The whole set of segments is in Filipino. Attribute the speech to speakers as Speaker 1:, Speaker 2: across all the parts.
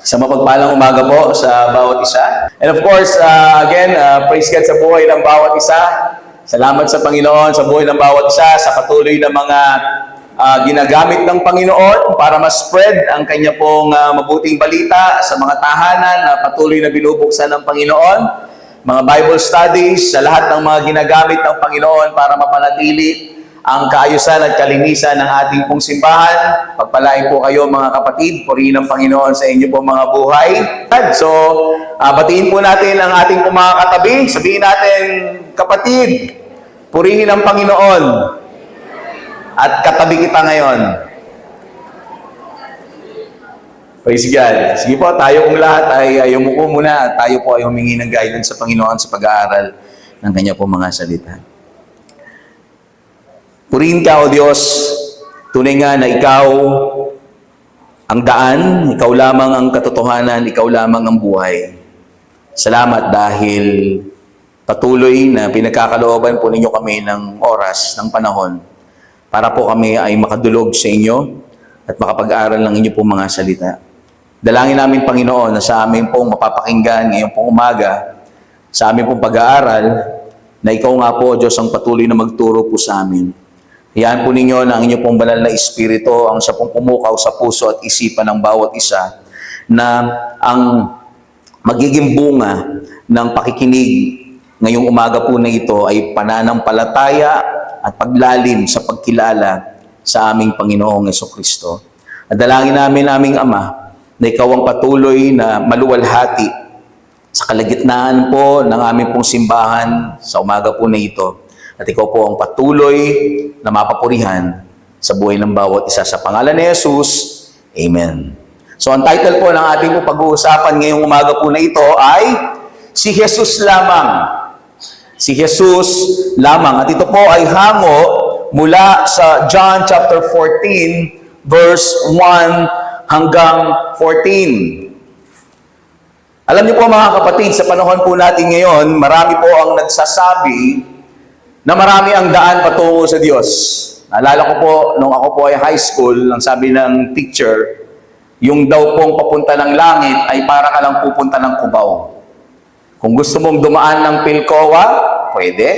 Speaker 1: Sa mapagpalang umaga po sa bawat isa. And of course, again, praise God sa buhay ng bawat isa. Salamat sa Panginoon sa buhay ng bawat isa, sa patuloy na mga ginagamit ng Panginoon para ma-spread ang kanya pong mabuting balita sa mga tahanan na patuloy na binubuksan ng Panginoon. Mga Bible studies, sa lahat ng mga ginagamit ng Panginoon para mapanatili ang kaayusan at kalinisan ng ating pong simbahan. Pagpalain po kayo mga kapatid, purihin ng Panginoon sa inyo pong mga buhay. So, batiin po natin ang ating pong mga katabi. Sabihin natin, kapatid, purihin ng Panginoon at katabi kita ngayon. Praise God. Sige po, tayo kong lahat ay umuko muna at tayo po ay humingi ng guidance sa Panginoon sa pag-aaral ng kanya pong mga salita. Purihin ka, O Diyos, tunay nga na ikaw ang daan, ikaw lamang ang katotohanan, ikaw lamang ang buhay. Salamat dahil patuloy na pinagkakalooban po ninyo kami ng oras, ng panahon, para po kami ay makadulog sa inyo at makapag-aral ng inyo pong mga salita. Dalangin namin, Panginoon, na sa amin pong mapapakinggan ngayong pong umaga, sa amin pong pag-aaral, na ikaw nga po, Diyos, ang patuloy na magturo po sa amin. Hayaan po ninyo na ang inyo pong banal na Espiritu ang siya pong pumukaw sa puso at isipan ng bawat isa na ang magiging bunga ng pakikinig ngayong umaga po na ito ay pananampalataya at paglalim sa pagkilala sa aming Panginoong Jesucristo. At dalangin namin aming Ama na ikaw ang patuloy na maluwalhati sa kalagitnaan po ng aming pong simbahan sa umaga po na ito. At ikaw po ang patuloy na mapapurihan sa buhay ng bawat isa. Sa pangalan ni Jesus, Amen. So ang title po ng ating po pag-uusapan ngayong umaga po na ito ay Si Jesus Lamang. Si Jesus Lamang. At ito po ay hango mula sa John chapter 14 verse 1 hanggang 14. Alam niyo po mga kapatid, sa panahon po natin ngayon, marami po ang nagsasabi na marami ang daan patungo sa Diyos. Naalala ko po, nung ako po ay high school, ang sabi ng teacher, yung daw pong papunta ng langit ay para ka lang pupunta ng Cubao. Kung gusto mong dumaan ng Pilcoa, pwede.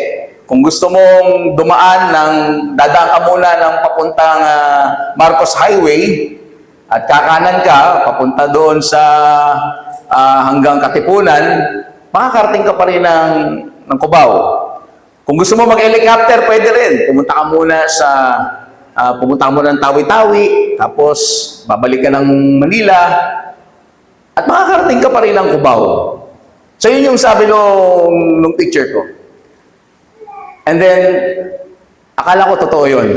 Speaker 1: Kung gusto mong dumaan dadaan ka muna ng papuntang Marcos Highway, at kakanan ka, papunta doon sa hanggang Katipunan, makakarating ka pa rin ng Cubao. Kung gusto mo mag-helicopter, pwede rin. Pumunta ka muna ng Tawi-Tawi, tapos babalik ka ng Manila, at makakarating ka pa rin ng Cubao. So yun yung sabi nung teacher ko. And then, akala ko totoo yun.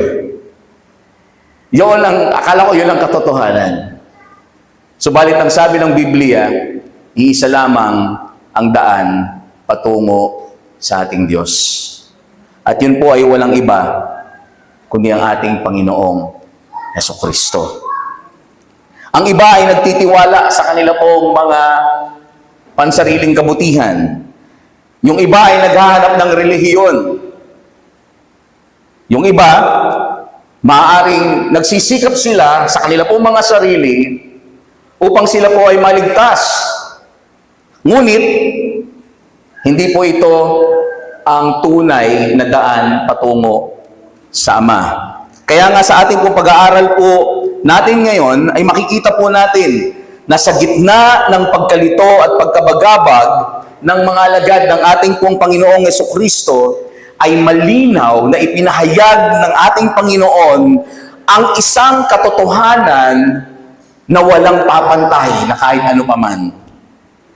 Speaker 1: Akala ko yun ang katotohanan. Subalit ang sabi ng Biblia, iisa lamang ang daan patungo sa ating Diyos. At yun po ay walang iba kundi ang ating Panginoong Jesucristo. Ang iba ay nagtitiwala sa kanila pong mga pansariling kabutihan. Yung iba ay naghahanap ng relihiyon. Yung iba, maaaring nagsisikap sila sa kanila pong mga sarili upang sila po ay maligtas. Ngunit, hindi po ito ang tunay na daan patungo sa Ama. Kaya nga sa ating pong pag-aaral po natin ngayon ay makikita po natin na sa gitna ng pagkalito at pagkabagabag ng mga alagad ng ating pong Panginoong Jesucristo ay malinaw na ipinahayag ng ating Panginoon ang isang katotohanan na walang papantay na kahit ano paman.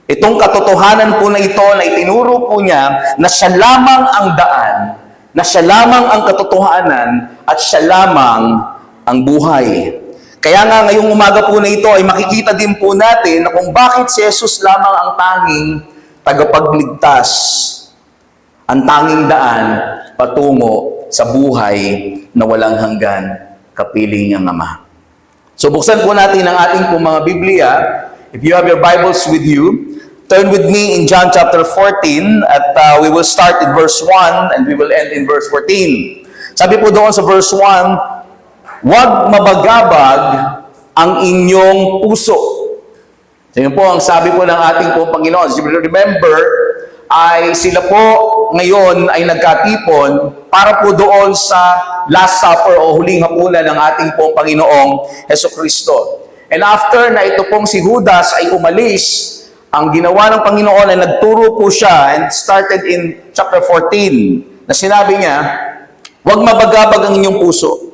Speaker 1: Itong katotohanan po na ito na itinuro po niya na siya lamang ang daan, na siya lamang ang katotohanan, at siya lamang ang buhay. Kaya nga ngayong umaga po na ito ay makikita din po natin na kung bakit si Jesus lamang ang tanging tagapagligtas, ang tanging daan patungo sa buhay na walang hanggan, kapiling niyang Ama. So buksan po natin ang ating po mga Biblia. If you have your Bibles with you, turn with me in John chapter 14 at we will start in verse 1 and we will end in verse 14. Sabi po doon sa verse 1, huwag mabagabag ang inyong puso. So yun po ang sabi po ng ating po Panginoon. So, remember, ay sila po ngayon ay nagkatipon para po doon sa Last Supper o huling hapunan ng ating pong Panginoong Hesukristo. And after na ito pong si Judas ay umalis, ang ginawa ng Panginoon ay nagturo po siya and started in chapter 14 na sinabi niya, huwag mabagabag ang inyong puso.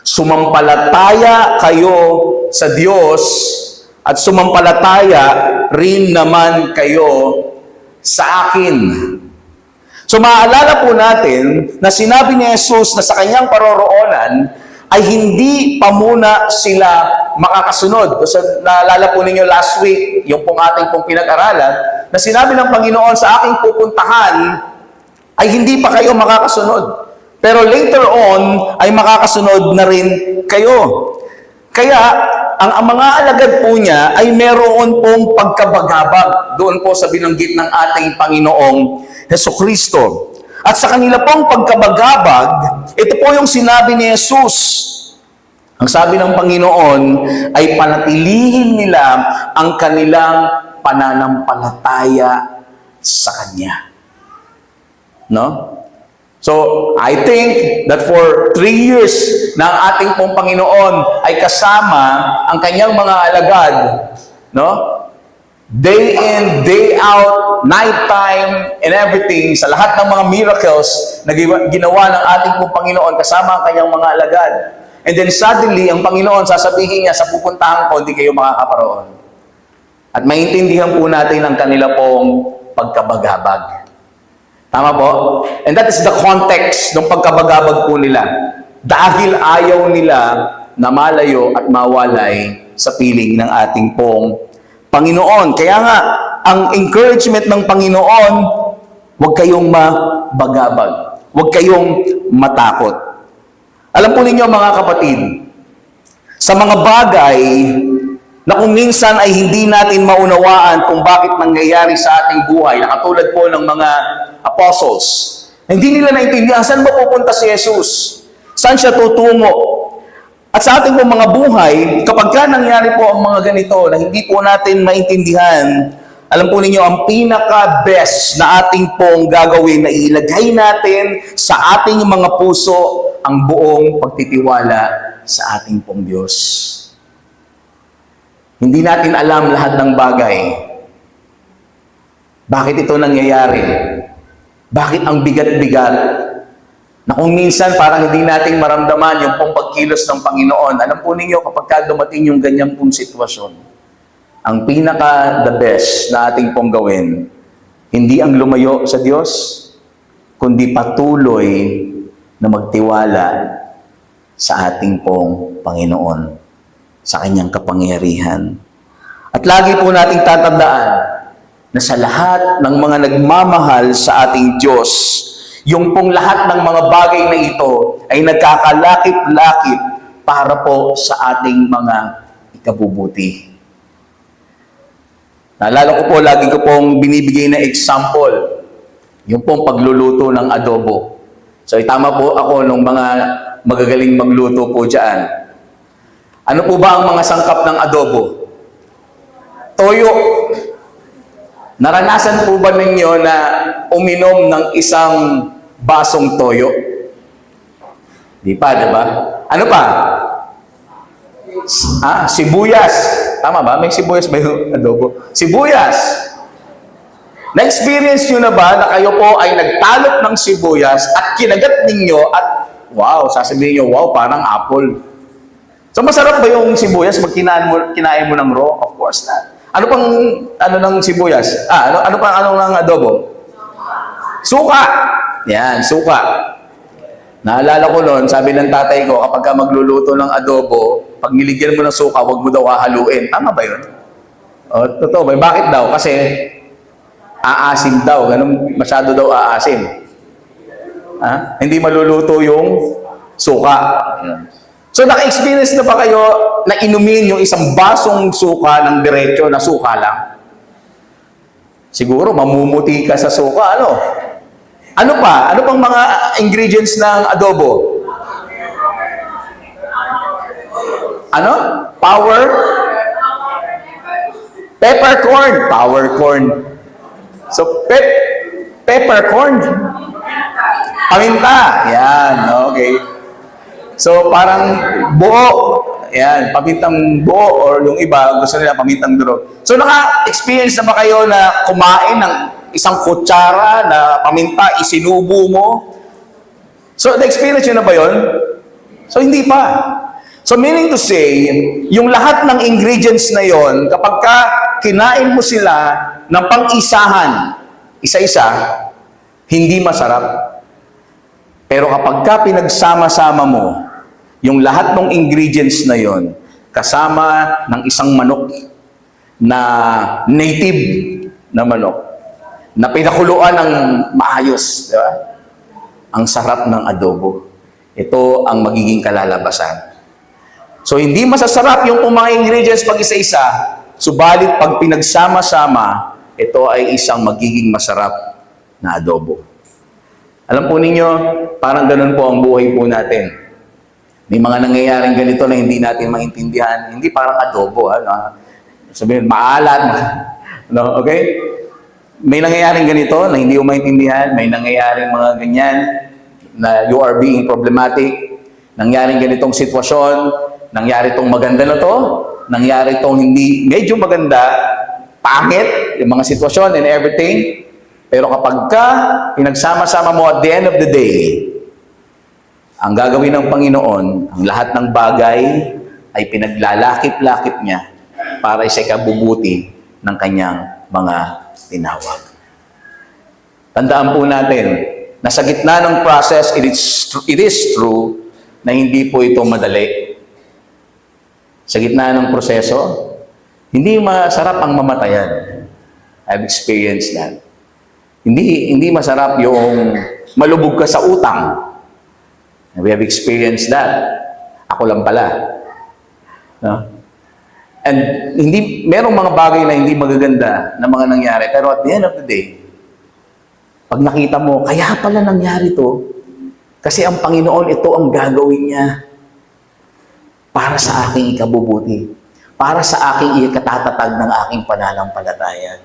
Speaker 1: Sumampalataya kayo sa Diyos at sumampalataya rin naman kayo sa akin. So maaalala po natin na sinabi ni Jesus na sa kanyang paroroonan ay hindi pa muna sila makakasunod. So naalala po ninyo last week, yung pong ating pong pinag-aralan, na sinabi ng Panginoon sa aking pupuntahan ay hindi pa kayo makakasunod. Pero later on ay makakasunod na rin kayo. Kaya ang mga alagad po niya ay meron pong pagkabagabag doon po sa binanggit ng ating Panginoong Hesukristo. At sa kanila pong pagkabagabag, ito po yung sinabi ni Jesus. Ang sabi ng Panginoon ay panatilihin nila ang kanilang pananampalataya sa Kanya. No? So, I think that for 3 years na ang ating pong Panginoon ay kasama ang kanyang mga alagad, no? Day in, day out, night time, and everything, sa lahat ng mga miracles na ginawa ng ating pong Panginoon kasama ang kanyang mga alagad. And then suddenly, ang Panginoon sasabihin niya, sa pupuntahan ko, hindi kayo makakaparoon. At maintindihan po natin ang kanila pong pagkabagabag. Tama po? And that is the context ng pagkabagabag po nila. Dahil ayaw nila na malayo at mawalay sa piling ng ating pong Panginoon. Kaya nga, ang encouragement ng Panginoon, huwag kayong mabagabag. Huwag kayong matakot. Alam po ninyo mga kapatid, sa mga bagay na kung minsan ay hindi natin maunawaan kung bakit nangyayari sa ating buhay, na katulad po ng mga apostles. Hindi nila naintindihan saan ba pupunta si Jesus? Saan siya tutungo? At sa ating pong mga buhay, kapag ka nangyari po ang mga ganito na hindi po natin maintindihan, alam po ninyo, ang pinaka-best na ating pong gagawin na ilagay natin sa ating mga puso ang buong pagtitiwala sa ating pong Diyos. Hindi natin alam lahat ng bagay. Bakit ito nangyayari? Bakit ang bigat-bigat? Na kung minsan parang hindi natin maramdaman yung pong pagkilos ng Panginoon. Alam po ninyo, kapag dumating yung ganyan pong sitwasyon, ang pinaka-the best na ating pong gawin, hindi ang lumayo sa Diyos, kundi patuloy na magtiwala sa ating pong Panginoon, sa Kanyang kapangyarihan. At lagi po nating tatandaan na sa lahat ng mga nagmamahal sa ating Diyos, yung pong lahat ng mga bagay na ito ay nagkakalakip-lakip para po sa ating mga ikabubuti. Naalala ko po, lagi ko pong binibigay na example, yung pong pagluluto ng adobo. So, itama po ako ng mga magagaling magluto po dyan. Ano po ba ang mga sangkap ng adobo? Toyo. Naranasan po ba ninyo na uminom ng isang basong toyo? Di pa, di ba? Ano pa? Sibuyas. Tama ba? May sibuyas ba yung adobo? Sibuyas. Na-experience nyo na ba na kayo po ay nagtalop ng sibuyas at kinagat ninyo at wow, sasabihin nyo, wow, parang apple. So masarap ba yung sibuyas pag kinain mo ng raw? Of course not. Ano pang ng sibuyas? Ano pang ng adobo? Suka. Yan, suka. Naalala ko noon, sabi ng tatay ko, kapag ka magluluto ng adobo, pag niligyan mo ng suka, huwag mo daw hahaluin. Tama ba yun? O, totoo ba? Bakit daw? Kasi aasim daw. Ganun, masyado daw aasim. Hindi maluluto yung suka. So, naka-experience na ba kayo na inumin yung isang basong suka ng diretso na suka lang? Siguro, mamumuti ka sa suka, ano? Ano pa? Ano pang mga ingredients ng adobo? Ano? Power? Peppercorn, power corn. So, peppercorn. Paminta. Yan, okay. So, parang buo. Yan, pamintang buo or yung iba, gusto nila pamintang durog. So, naka-experience na ba kayo na kumain ng isang kutsara na paminta, isinubo mo? So, na-experience nyo na ba yun? So, hindi pa. So, meaning to say, yung lahat ng ingredients na yon, kapag ka kinain mo sila ng pang-isahan, isa-isa, hindi masarap. Pero kapag ka pinagsama-sama mo, yung lahat ng ingredients na yon, kasama ng isang manok na native na manok, na pinakuluan ng maayos, di ba? Ang sarap ng adobo. Ito ang magiging kalalabasan. So, hindi masasarap yung mga ingredients pag isa-isa, subalit pag pinagsama-sama, ito ay isang magiging masarap na adobo. Alam po ninyo, parang ganun po ang buhay po natin. May mga nangyayaring ganito na hindi natin maintindihan. Hindi parang adobo. Sabihin, maalat. No? Okay? May nangyayaring ganito na hindi mo maintindihan. May nangyayaring mga ganyan na you are being problematic. Nangyaring ganitong sitwasyon. Nangyari itong maganda na to. Nangyari itong hindi medyo maganda. Pangit. Yung mga sitwasyon and everything. Pero kapag ka pinagsama-sama mo at the end of the day, ang gagawin ng Panginoon, ang lahat ng bagay ay pinaglalakip-lakip niya para sa ikabubuti ng kanyang mga tinawag. Tandaan po natin na sa gitna ng process, it is true na hindi po ito madali. Sa gitna ng proseso, hindi masarap ang mamatayan. I've experienced that. Hindi masarap yung malubog ka sa utang. We have experienced that. Ako lang pala. No? And merong mga bagay na hindi magaganda na mga nangyari. Pero at the end of the day, pag nakita mo, kaya pala nangyari to, kasi ang Panginoon, ito ang gagawin niya para sa aking ikabubuti, para sa aking ikatatatag ng aking pananampalataya.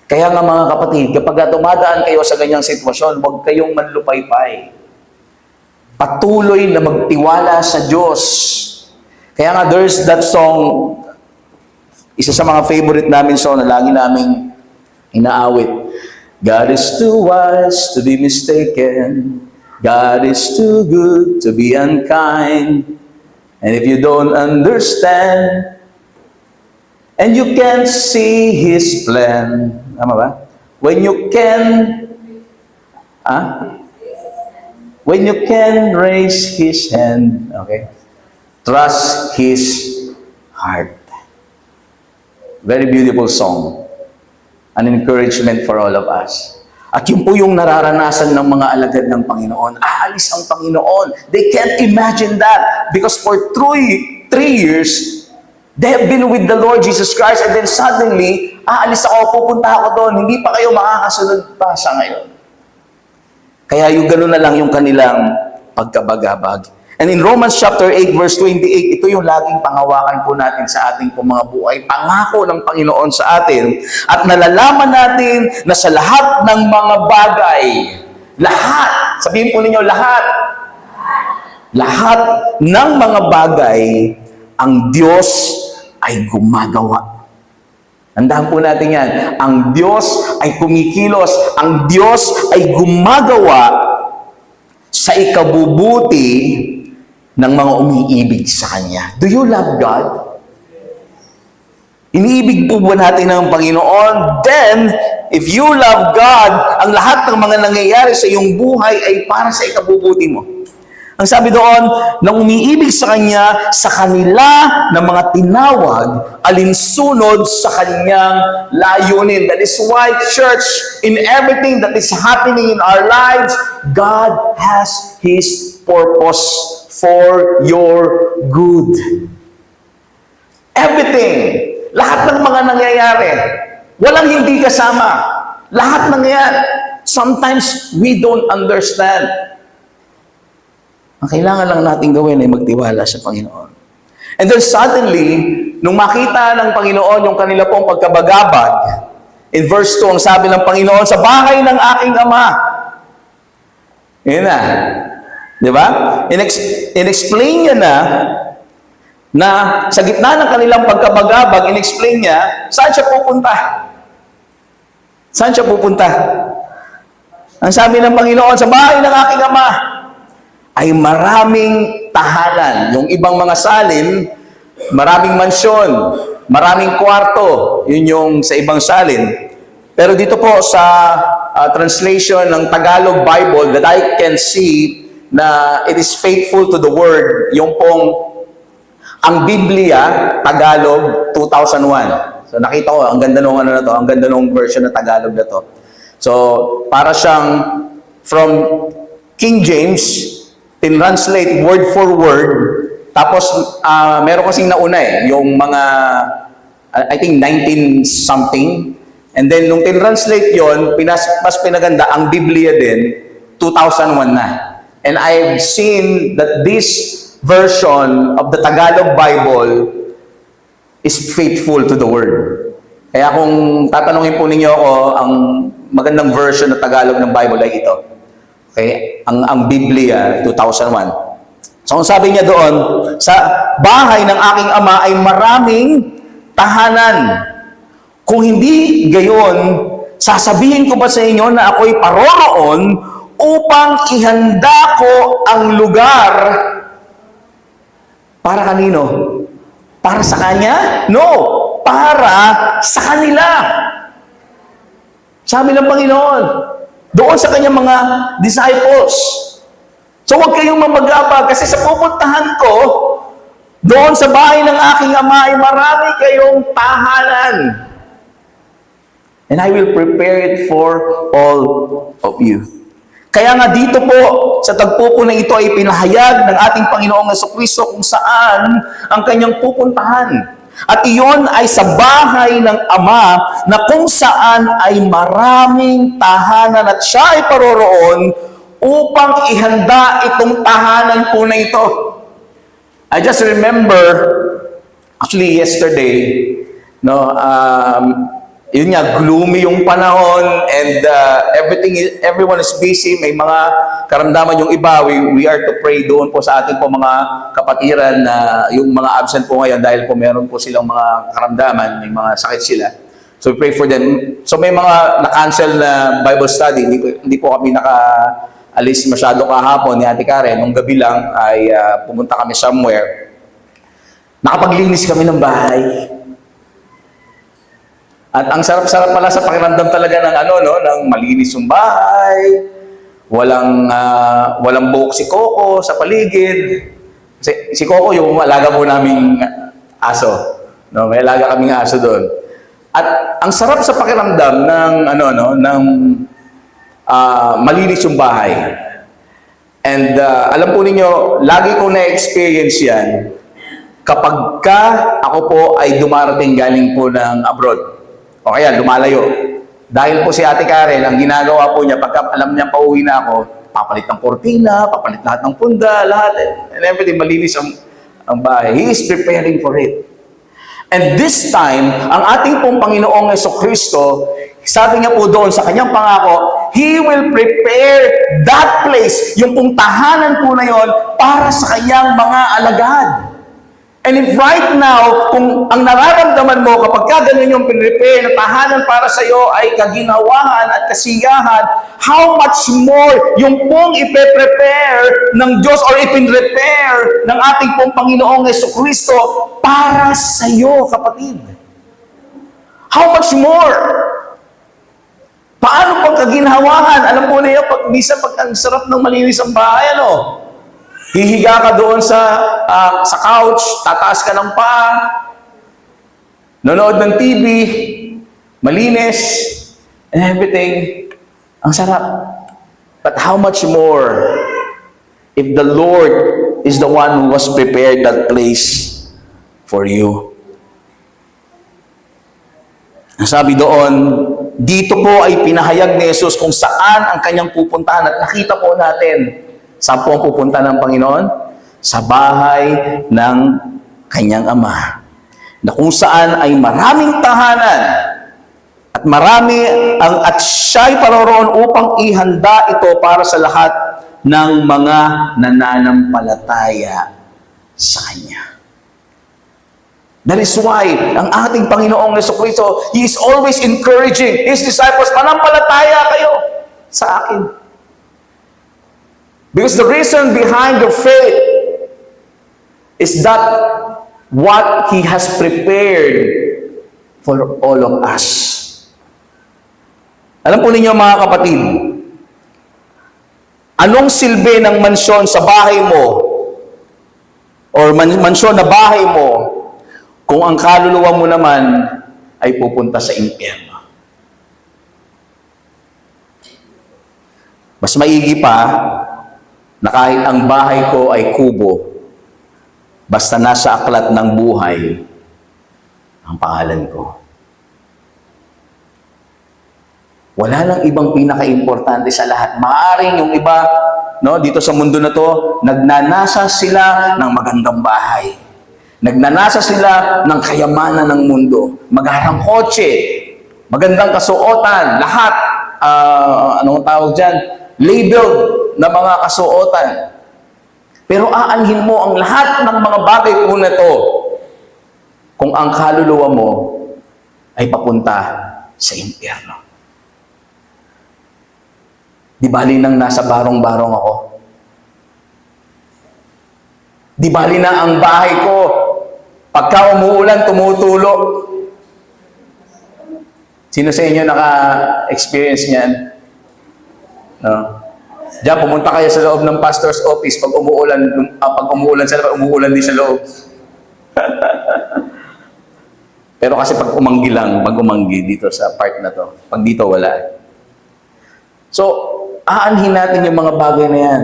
Speaker 1: Kaya nga mga kapatid, kapag dumadaan kayo sa ganyang sitwasyon, huwag kayong manlupaypay. Patuloy na magtiwala sa Diyos. Kaya nga there's that song, isa sa mga favorite namin song na lagi naming inaawit. God is too wise to be mistaken. God is too good to be unkind. And if you don't understand, and you can't see His plan, tama ba? When you can raise His hand, okay? Trust His heart. Very beautiful song. An encouragement for all of us. At yun po yung nararanasan ng mga alagad ng Panginoon. Aalis ang Panginoon. They can't imagine that. Because for 3 years, they have been with the Lord Jesus Christ and then suddenly, aalis ako, pupunta ako doon. Hindi pa kayo makakasunod pa sa ngayon. Kaya yung gano'n na lang yung kanilang pagkabagabag. And in Romans chapter 8 verse 28, ito yung laging pangawakan po natin sa ating po mga buhay. Pangako ng Panginoon sa atin. At nalalaman natin na sa lahat ng mga bagay, lahat, sabihin po ninyo lahat ng mga bagay, ang Diyos ay gumagawa. Tandaan po natin yan. Ang Diyos ay kumikilos. Ang Diyos ay gumagawa sa ikabubuti ng mga umiibig sa Kanya. Do you love God? Iniibig po ba natin ng Panginoon? Then, if you love God, ang lahat ng mga nangyayari sa iyong buhay ay para sa ikabubuti mo. Ang sabi doon, nang umiibig sa Kanya, sa kanila ng mga tinawag, alinsunod sa Kanyang layunin. That is why, church, in everything that is happening in our lives, God has His purpose for your good. Everything, lahat ng mga nangyayari, walang hindi kasama. Lahat nangyayari. Sometimes, we don't understand. Ang kailangan lang natin gawin ay magtiwala sa Panginoon. And then suddenly, nung makita ng Panginoon yung kanila pong pagkabagabag, in verse 2, ang sabi ng Panginoon, sa bahay ng aking Ama. Yun na. Di ba? In-explain niya na sa gitna ng kanilang pagkabagabag, in-explain niya, saan siya pupunta? Saan siya pupunta? Ang sabi ng Panginoon, sa bahay ng aking Ama, ay maraming tahanan. Yung ibang mga salin, maraming mansyon, maraming kwarto. Yun yung sa ibang salin. Pero dito po sa translation ng Tagalog Bible that I can see na it is faithful to the Word, yung pong ang Biblia, Tagalog 2001. So nakita ko, ang ganda nung ano na to, ang ganda nung version na Tagalog na to. So para siyang from King James, tinranslate word for word, tapos meron kasing nauna yung mga, I think 19 something, and then nung tinranslate yon, mas pinaganda, ang Biblia din, 2001 na. And I've seen that this version of the Tagalog Bible is faithful to the Word. Kaya kung tatanungin po ninyo ako, ang magandang version ng Tagalog ng Bible ay ito. Okay? Ang Biblia, 2001. So, ang sabi niya doon, sa bahay ng aking Ama ay maraming tahanan. Kung hindi gayon, sasabihin ko ba sa inyo na ako'y paroroon upang ihanda ko ang lugar para kanino? Para sa Kanya? No! Para sa kanila. Sabi ng Panginoon, doon sa Kanyang mga disciples. So huwag kayong mamagabag kasi sa pupuntahan ko, doon sa bahay ng aking Ama ay marami kayong tahanan. And I will prepare it for all of you. Kaya nga dito po, sa tagpo po na ito ay pinahayag ng ating Panginoong Jesucristo kung saan ang Kanyang pupuntahan. At iyon ay sa bahay ng Ama na kung saan ay maraming tahanan at siya ay paroroon upang ihanda itong tahanan po na ito. I just remember, actually yesterday, yun nga, gloomy yung panahon and everyone is busy. May mga karamdaman yung iba. We are to pray doon po sa ating po mga kapatiran na yung mga absent po ngayon dahil po meron po silang mga karamdaman, may mga sakit sila. So we pray for them. So may mga na-cancel na Bible study. Hindi po kami naka-alis masyado kahapon ni Ate Karen. Nung gabi lang ay pumunta kami somewhere. Nakapaglinis kami ng bahay. At ang sarap-sarap pala sa pakiramdam talaga ng ng malinis yung bahay, walang buhok si Coco sa paligid. Si Coco yung alaga po naming aso. No, may alaga kaming aso doon. At ang sarap sa pakiramdam ng malinis yung bahay. And alam po ninyo, lagi ko na-experience yan kapag ako po ay dumarating galing po ng abroad. O kaya, lumalayo. Dahil po si Ate Karen, ang ginagawa po niya, pagka alam niya pauwi na ako, papalit ng kortina, papalit lahat ng punda, lahat. And everything, malinis ang bahay. He is preparing for it. And this time, ang ating pong Panginoong Jesucristo, sabi niya po doon sa kanyang pangako, He will prepare that place, yung pong tahanan po na yon, para sa kanyang mga alagad. And if right now, kung ang nararamdaman mo kapag ganun yung pinrepare na tahanan para sa iyo ay kaginawahan at kasiyahan, how much more yung pong ipe-prepare ng Diyos or ipinrepare ng ating pong Panginoong Jesucristo para sa iyo, kapatid? How much more? Paano pag kaginawahan? Alam po niyo, pag ang sarap ng malinis ang bahay, hihiga ka doon sa couch, tataas ka ng paa, nanood ng TV, malinis, and everything. Ang sarap. But how much more if the Lord is the one who was prepared that place for you? Ang sabi doon, dito po ay pinahayag ni Jesus kung saan ang kanyang pupuntahan at nakita po natin. Saan po ang pupunta ng Panginoon? Sa bahay ng kanyang Ama. na kung saan ay maraming tahanan at at siya'y paroroon upang ihanda ito para sa lahat ng mga nananampalataya sa Kanya. That is why ang ating Panginoong Jesucristo, He is always encouraging His disciples, manampalataya kayo sa akin. Because the reason behind the faith is that what He has prepared for all of us. Alam po ninyo mga kapatid, anong silbi ng mansyon sa bahay mo or mansyon na bahay mo kung ang kaluluwa mo naman ay pupunta sa impyerno? Mas maigi pa na kahit ang bahay ko ay kubo, basta nasa aklat ng buhay ang pangalan ko. Wala lang ibang pinaka-importante sa lahat. Maaring yung iba, no, dito sa mundo na to, nagnanasa sila ng magandang bahay. Nagnanasa sila ng kayamanan ng mundo. Magandang kotse, magandang kasuotan, lahat, anong tawag dyan? Labeled na mga kasuotan. Pero aanhin mo ang lahat ng mga bagay po na to kung ang kaluluwa mo ay papunta sa impyerno. Di bali nang nasa barong-barong ako. Di bali na ang bahay ko, pagka umuulan, tumutulo. Sino sa inyo naka-experience niyan? No? Diyan, pumunta kayo sa loob ng pastor's office pag umuulan sa labas, umuulan din sa loob. Pero kasi pag umanggi dito sa part na to. Pag dito, wala. So, aanhin natin yung mga bagay na yan.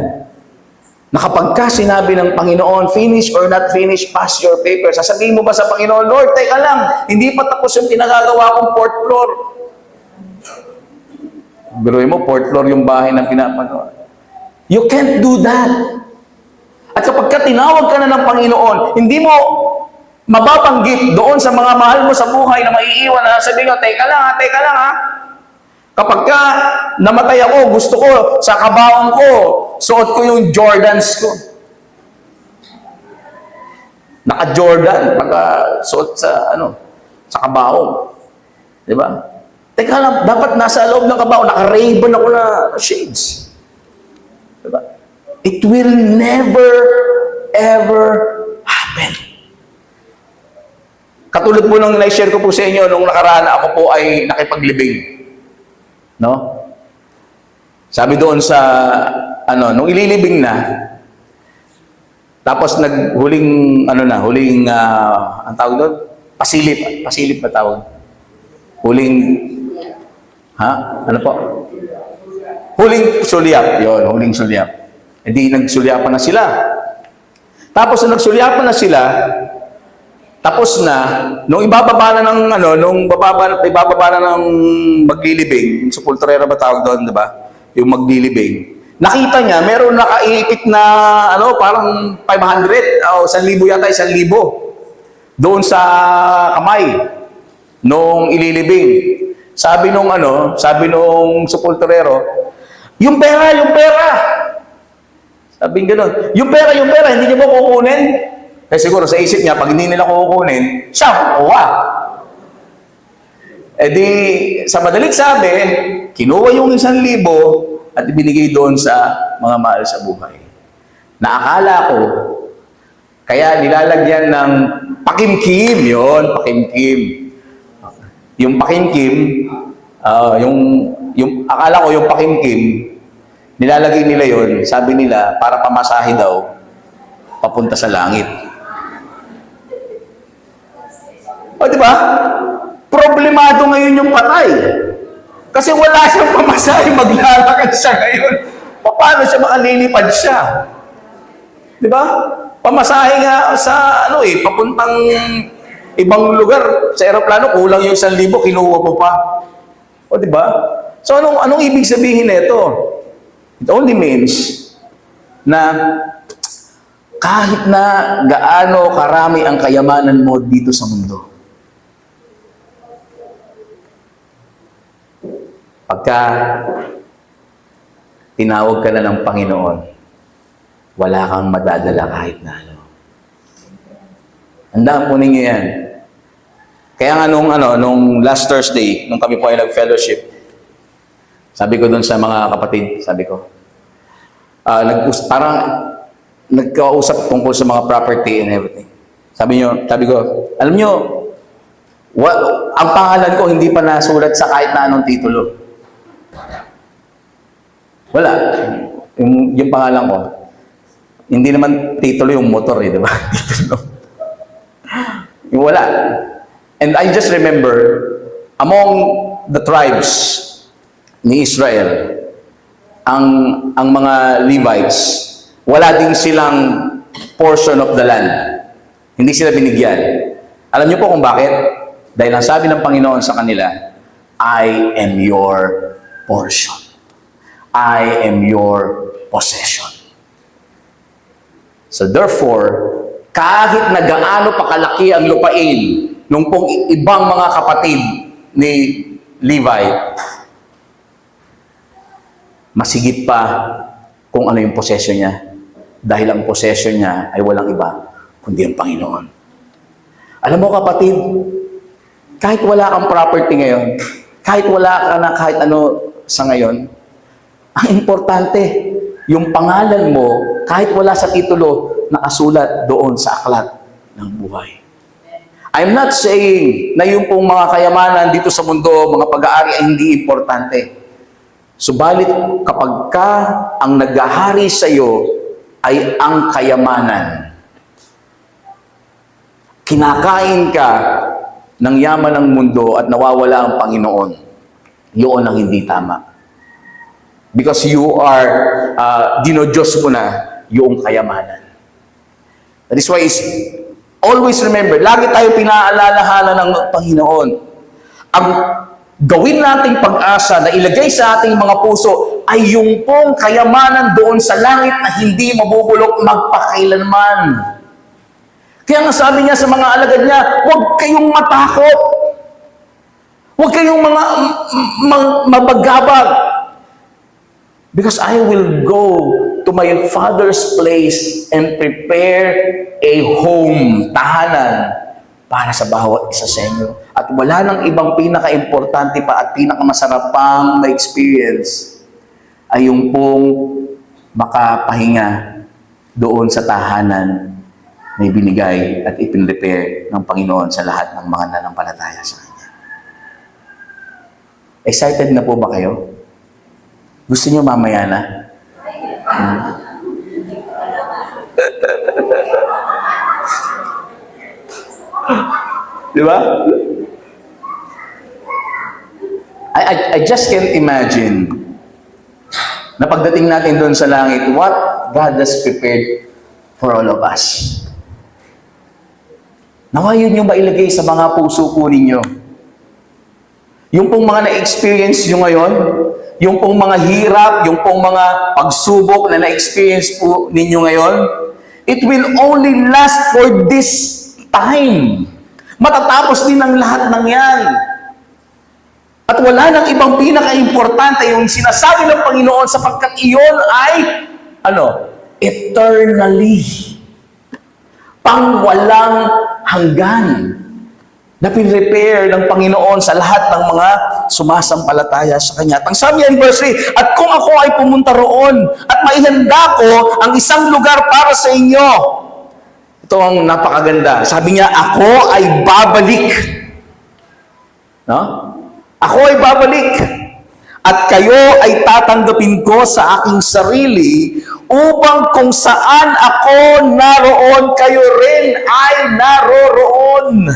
Speaker 1: Na kapag ka sinabi ng Panginoon, finish or not finish, pass your paper. Sasabihin mo ba sa Panginoon, Lord, teka lang, hindi pa tapos yung pinagagawa kong fourth floor. Biruin mo, fourth floor yung bahay na pinapagawa. You can't do that. At kapag ka tinawag ka na ng Panginoon, hindi mo mababanggit doon sa mga mahal mo sa buhay na maiiwan na sabihin ko, teka lang ha. Kapag ka namatay ako, gusto ko, sa kabaong ko, suot ko yung Jordans ko. Naka-Jordan, pagka suot sa kabaong. Diba? Teka lang, dapat nasa loob ng kabaong, naka-Ray-Ban ako na shades. Diba? It will never, ever happen. Katulad po nung na-share ko po sa inyo, nung nakaraan ako po ay nakipaglibing. No? Sabi doon sa, nung ililibing na, tapos huling, ang tawag doon? Pasilip na tawag. Huling, ano po? Huling sulyap. Yun, huling sulyap. Hindi nagsulyapan na sila. Tapos nung nagsulyapan na sila, tapos na, nung ibababa na ng maglilibing, yung sepulturero ba tawag doon, di ba? Yung maglilibing. Nakita niya, meron nakaipit na, parang 500, o 1,000 yata, 1,000. Doon sa kamay, nung ililibing. Sabi nung sepulturero, yung pera! Sabi gano'n, yung pera, hindi niyo ba kukunin? Kasi siguro sa isip niya, pag hindi nila kukunin, siya, kukuha. E di, sa madaling sabi, kinuha yung 1,000 at ibinigay doon sa mga mahal sa buhay. Naakala ko, kaya nilalagyan ng pakimkim, yon pakimkim. Yung pakimkim, yung akala ko yung pakimkim, nilalagay nila yon, sabi nila, para pamasahe daw, papunta sa langit. O, di ba? Problemado ngayon yung patay. Kasi wala siyang pamasahe, maglalakad siya ngayon. Paano siya makalilipad siya? Di ba? Pamasahe nga sa, papuntang ibang lugar, sa aeroplano, kulang yung 1,000, kinuha mo pa. O, di ba? So, anong ibig sabihin nito? It only means na Kahit na gaano karami ang kayamanan mo dito sa mundo. Pagka tinawag ka na ng Panginoon, wala kang madadala kahit na ano. Handaan po ninyo yan. Kaya nga nung last Thursday, nung kami po ay nag-fellowship, sabi ko dun sa mga kapatid, sabi ko, parang nagkausap tungkol sa mga property and everything. Sabi ko, alam nyo, ang pangalan ko hindi pa nasulat sa kahit na anong titulo. Wala. Yung pangalan ko, hindi naman titulo yung motor di ba? Titulo. Yung wala. And I just remember, among the tribes ni Israel, ang mga Levites, wala din silang portion of the land. Hindi sila binigyan. Alam niyo po kung bakit? Dahil ang sabi ng Panginoon sa kanila, I am your portion. I am your possession. So therefore, kahit na gaano pa kalaki ang lupain nung pong ibang mga kapatid ni Levi, masigit pa kung ano yung possession niya. Dahil ang possession niya ay walang iba, kundi ang Panginoon. Alam mo kapatid, kahit wala kang property ngayon, kahit wala ka na kahit ano sa ngayon, ang importante, yung pangalan mo, kahit wala sa titulo, nakasulat doon sa aklat ng buhay. I'm not saying na yung pong mga kayamanan dito sa mundo, mga pag-aari ay hindi importante. Subalit kapag ka ang naghahari sa iyo ay ang kayamanan, kinakain ka ng yaman ng mundo at nawawala ang Panginoon, yun ang hindi tama. Because you are, dinodiyos mo na yung kayamanan. That is why always remember, lagi tayo pinaalalahanan ng Panginoon. Ang gawin nating pag-asa na ilagay sa ating mga puso ay yung pong kayamanan doon sa langit na hindi mabubulok magpakailanman. Kaya nga sabi niya sa mga alagad niya, huwag kayong matakot. Huwag kayong mabagabag. Because I will go to my Father's place and prepare a home, tahanan, para sa bawat isa sa inyo. At wala nang ibang pinaka-importante pa at pinakamasarap pang ma-experience ay yung pong makapahinga doon sa tahanan na ibinigay at ipinrepare ng Panginoon sa lahat ng mga nanampalataya sa Kanya. Excited na po ba kayo? Gusto niyo mamaya na? Di ba? I just can't imagine na pagdating natin doon sa langit, what God has prepared for all of us. Nawa yun yung mailagay sa mga puso po ninyo. Yung pong mga na-experience nyo ngayon, yung pong mga hirap, yung pong mga pagsubok na na-experience po ninyo ngayon, it will only last for this time. Matatapos din ang lahat ng yan. At wala nang ibang pinaka-importante yung sinasabi ng Panginoon sapagkat iyon ay, eternally. Pangwalang hanggan na pinrepare ng Panginoon sa lahat ng mga sumasampalataya sa Kanya. At ang sabi niya in verse 3, at kung ako ay pumunta roon at maihanda ko ang isang lugar para sa inyo. Ito ang napakaganda. Sabi niya, ako ay babalik. No? Ako ay babalik. At kayo ay tatanggapin ko sa aking sarili upang kung saan ako naroon, kayo rin ay naroroon.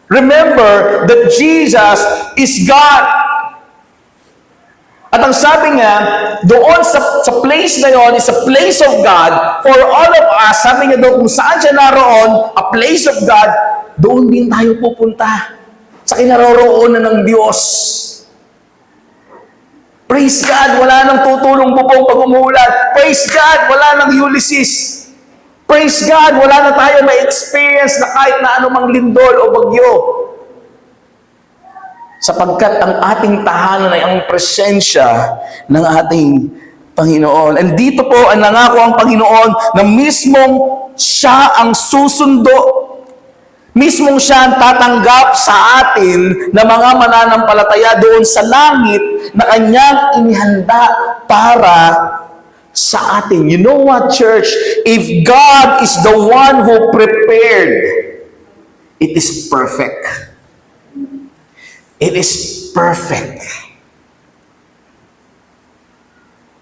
Speaker 1: Remember that Jesus is God. At ang sabi niya, doon sa place na yon is a place of God for all of us. Sabi niya doon, kung saan siya naroon, a place of God, doon din tayo pupunta. Sa kinaroroonan ng Diyos. Praise God, wala nang tutulong bubong pag umuulan. Praise God, wala nang Ulysses. Praise God, wala na tayo ma-experience na kahit na anumang lindol o bagyo. Sapagkat ang ating tahanan ay ang presensya ng ating Panginoon. And dito po, ang nangako ang Panginoon na mismong siya ang susundo. Mismong siya ang tatanggap sa atin na mga mananampalataya doon sa langit na kanyang inihanda para sa atin. You know what, church? If God is the one who prepared, it is perfect. It is perfect.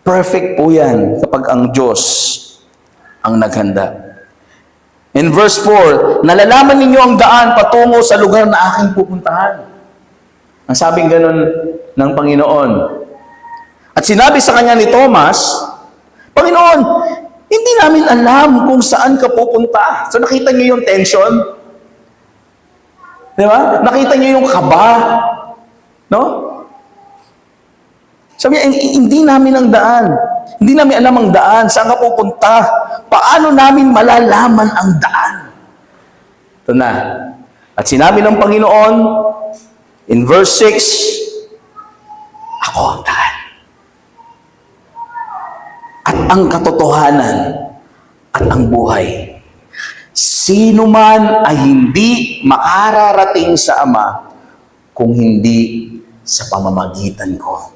Speaker 1: Perfect po yan kapag ang Diyos ang naghanda. In verse 4, nalalaman ninyo ang daan patungo sa lugar na aking pupuntahan. Ang sabing ganun ng Panginoon. At sinabi sa kanya ni Thomas, Panginoon, hindi namin alam kung saan ka pupunta. So nakita niyo yung tension? Di ba? Nakita niyo yung kaba? No? Sabi niya, hindi namin ang daan. Hindi namin alam ang daan. Saan ka pupunta? Paano namin malalaman ang daan? Ito na. At sinabi ng Panginoon, in verse 6, ako ang daan. At ang katotohanan at ang buhay. Sino man ay hindi makararating sa Ama kung hindi sa pamamagitan ko.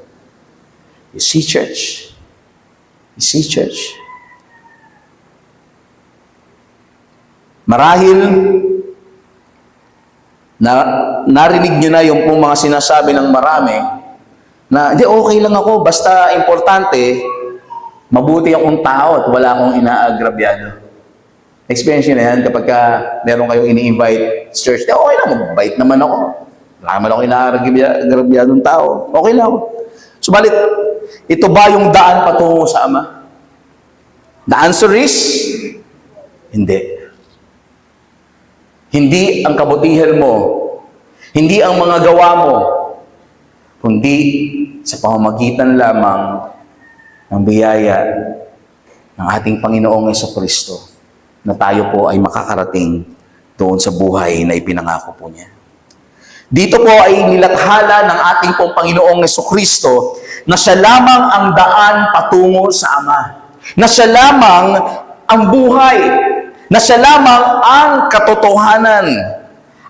Speaker 1: You see, church? You see, church? Marahil narinig nyo na yung pong mga sinasabi ng marami na, hindi, okay lang ako, basta importante, mabuti akong tao at wala akong inaagrabyado. Experience nyo na yan kapag meron kayong ini-invite sa church, okay lang, mabait naman ako. Wala naman ako inaagrabyadong tao. Okay lang ako. Subalit, ito ba yung daan patungo sa Ama? The answer is, hindi. Hindi ang kabutihan mo, hindi ang mga gawa mo, kundi sa pamamagitan lamang ng biyaya ng ating Panginoong Jesucristo na tayo po ay makakarating doon sa buhay na ipinangako po niya. Dito po ay nilathala ng ating pong Panginoong Jesucristo na siya lamang ang daan patungo sa Ama. Na siya lamang ang buhay. Na siya lamang ang katotohanan.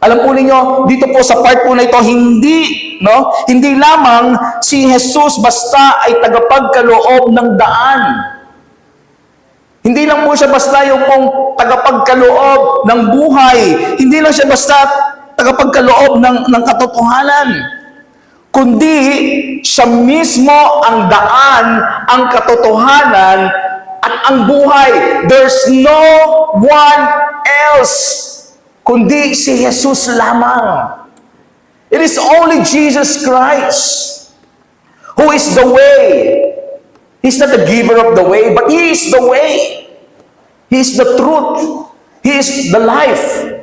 Speaker 1: Alam po ninyo, dito po sa part po na ito, hindi lamang si Jesus basta ay tagapagkaloob ng daan. Hindi lang po siya basta yung pong tagapagkaloob ng buhay. Hindi lang siya basta tagapagkaloob ng katotohanan. Kundi siya mismo ang daan, ang katotohanan, at ang buhay. There's no one else kundi si Jesus lamang. It is only Jesus Christ who is the way. He's not the giver of the way, but He is the way. He is the truth. He is the life.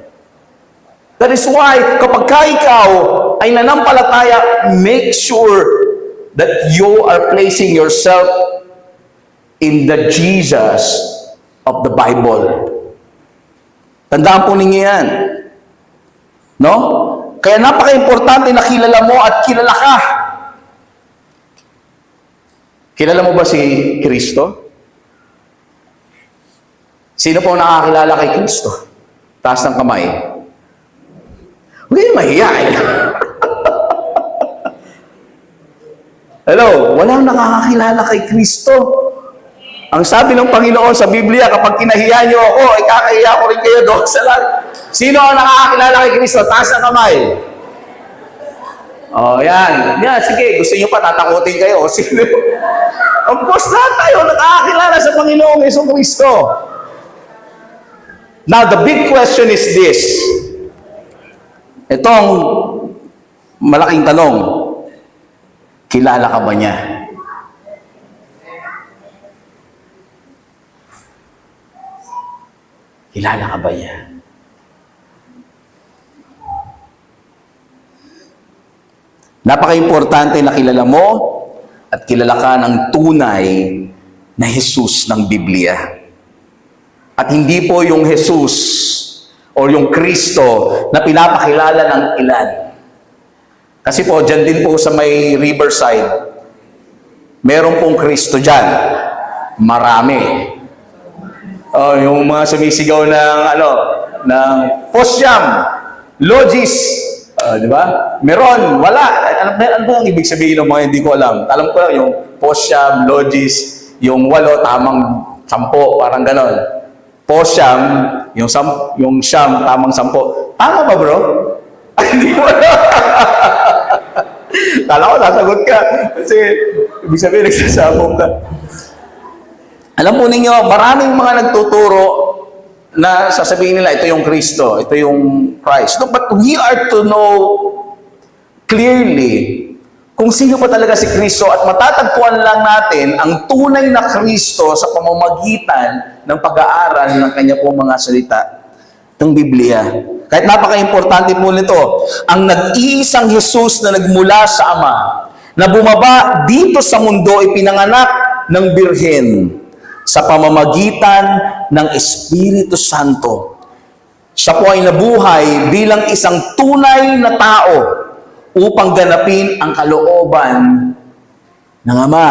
Speaker 1: That is why, kapag ikaw ay nanampalataya, make sure that you are placing yourself in the Jesus of the Bible. Tandaan po ninyo yan. No? Kaya napaka-importante na kilala mo at kilala ka. Kilala mo ba si Kristo? Sino po nakakilala kay Kristo? Taas ng kamay. Huwag kayo mahiyain. Hello, walang nakakakilala kay Kristo. Ang sabi ng Panginoon sa Biblia, kapag kinahiya niyo ako, ay kakahiya ko rin kayo doon sa lahat. Sino ang nakakakilala kay Kristo? Taas ng kamay. Oh, yan. Yan, sige, gusto niyo pa tatakutin kayo. Sino? Of course, lahat tayo nakakakilala sa Panginoong Jesucristo. Now, the big question is this. Itong malaking tanong, kilala ka ba niya? Kilala ka ba niya? Napaka-importante na kilala mo at kilala ka ng tunay na Jesus ng Biblia. At hindi po yung Jesus o yung Kristo na pinapakilala ng ilan. Kasi po, dyan din po sa may Riverside, meron pong Kristo dyan. Marami. Yung mga sumisigaw ng ng Posyam, Logis, di ba? Meron, wala. Ano ba ang ibig sabihin ng mga hindi ko alam? Alam ko lang yung Posyam, Logis, yung 8, tamang 10, parang ganon. Posyam, yung Siyam, tamang 10. Tama ba, bro? Ay, hindi mo alam. Kala ko, sasagot ka. Kasi, ibig sabihin, nagsasabong ka. Alam po ninyo, maraming mga nagtuturo na sasabihin nila, ito yung Kristo, ito yung Christ. No, but we are to know clearly kung sino pa talaga si Kristo at matatagpuan lang natin ang tunay na Kristo sa pamamagitan ng pag-aaral ng kanya pong mga salita ng Biblia. Kahit napaka-importante po nito, ang nag-iisang Jesus na nagmula sa Ama, na bumaba dito sa mundo, ipinanganak ng Birhen sa pamamagitan ng Espiritu Santo. Siya po ay nabuhay bilang isang tunay na tao upang ganapin ang kalooban ng Ama.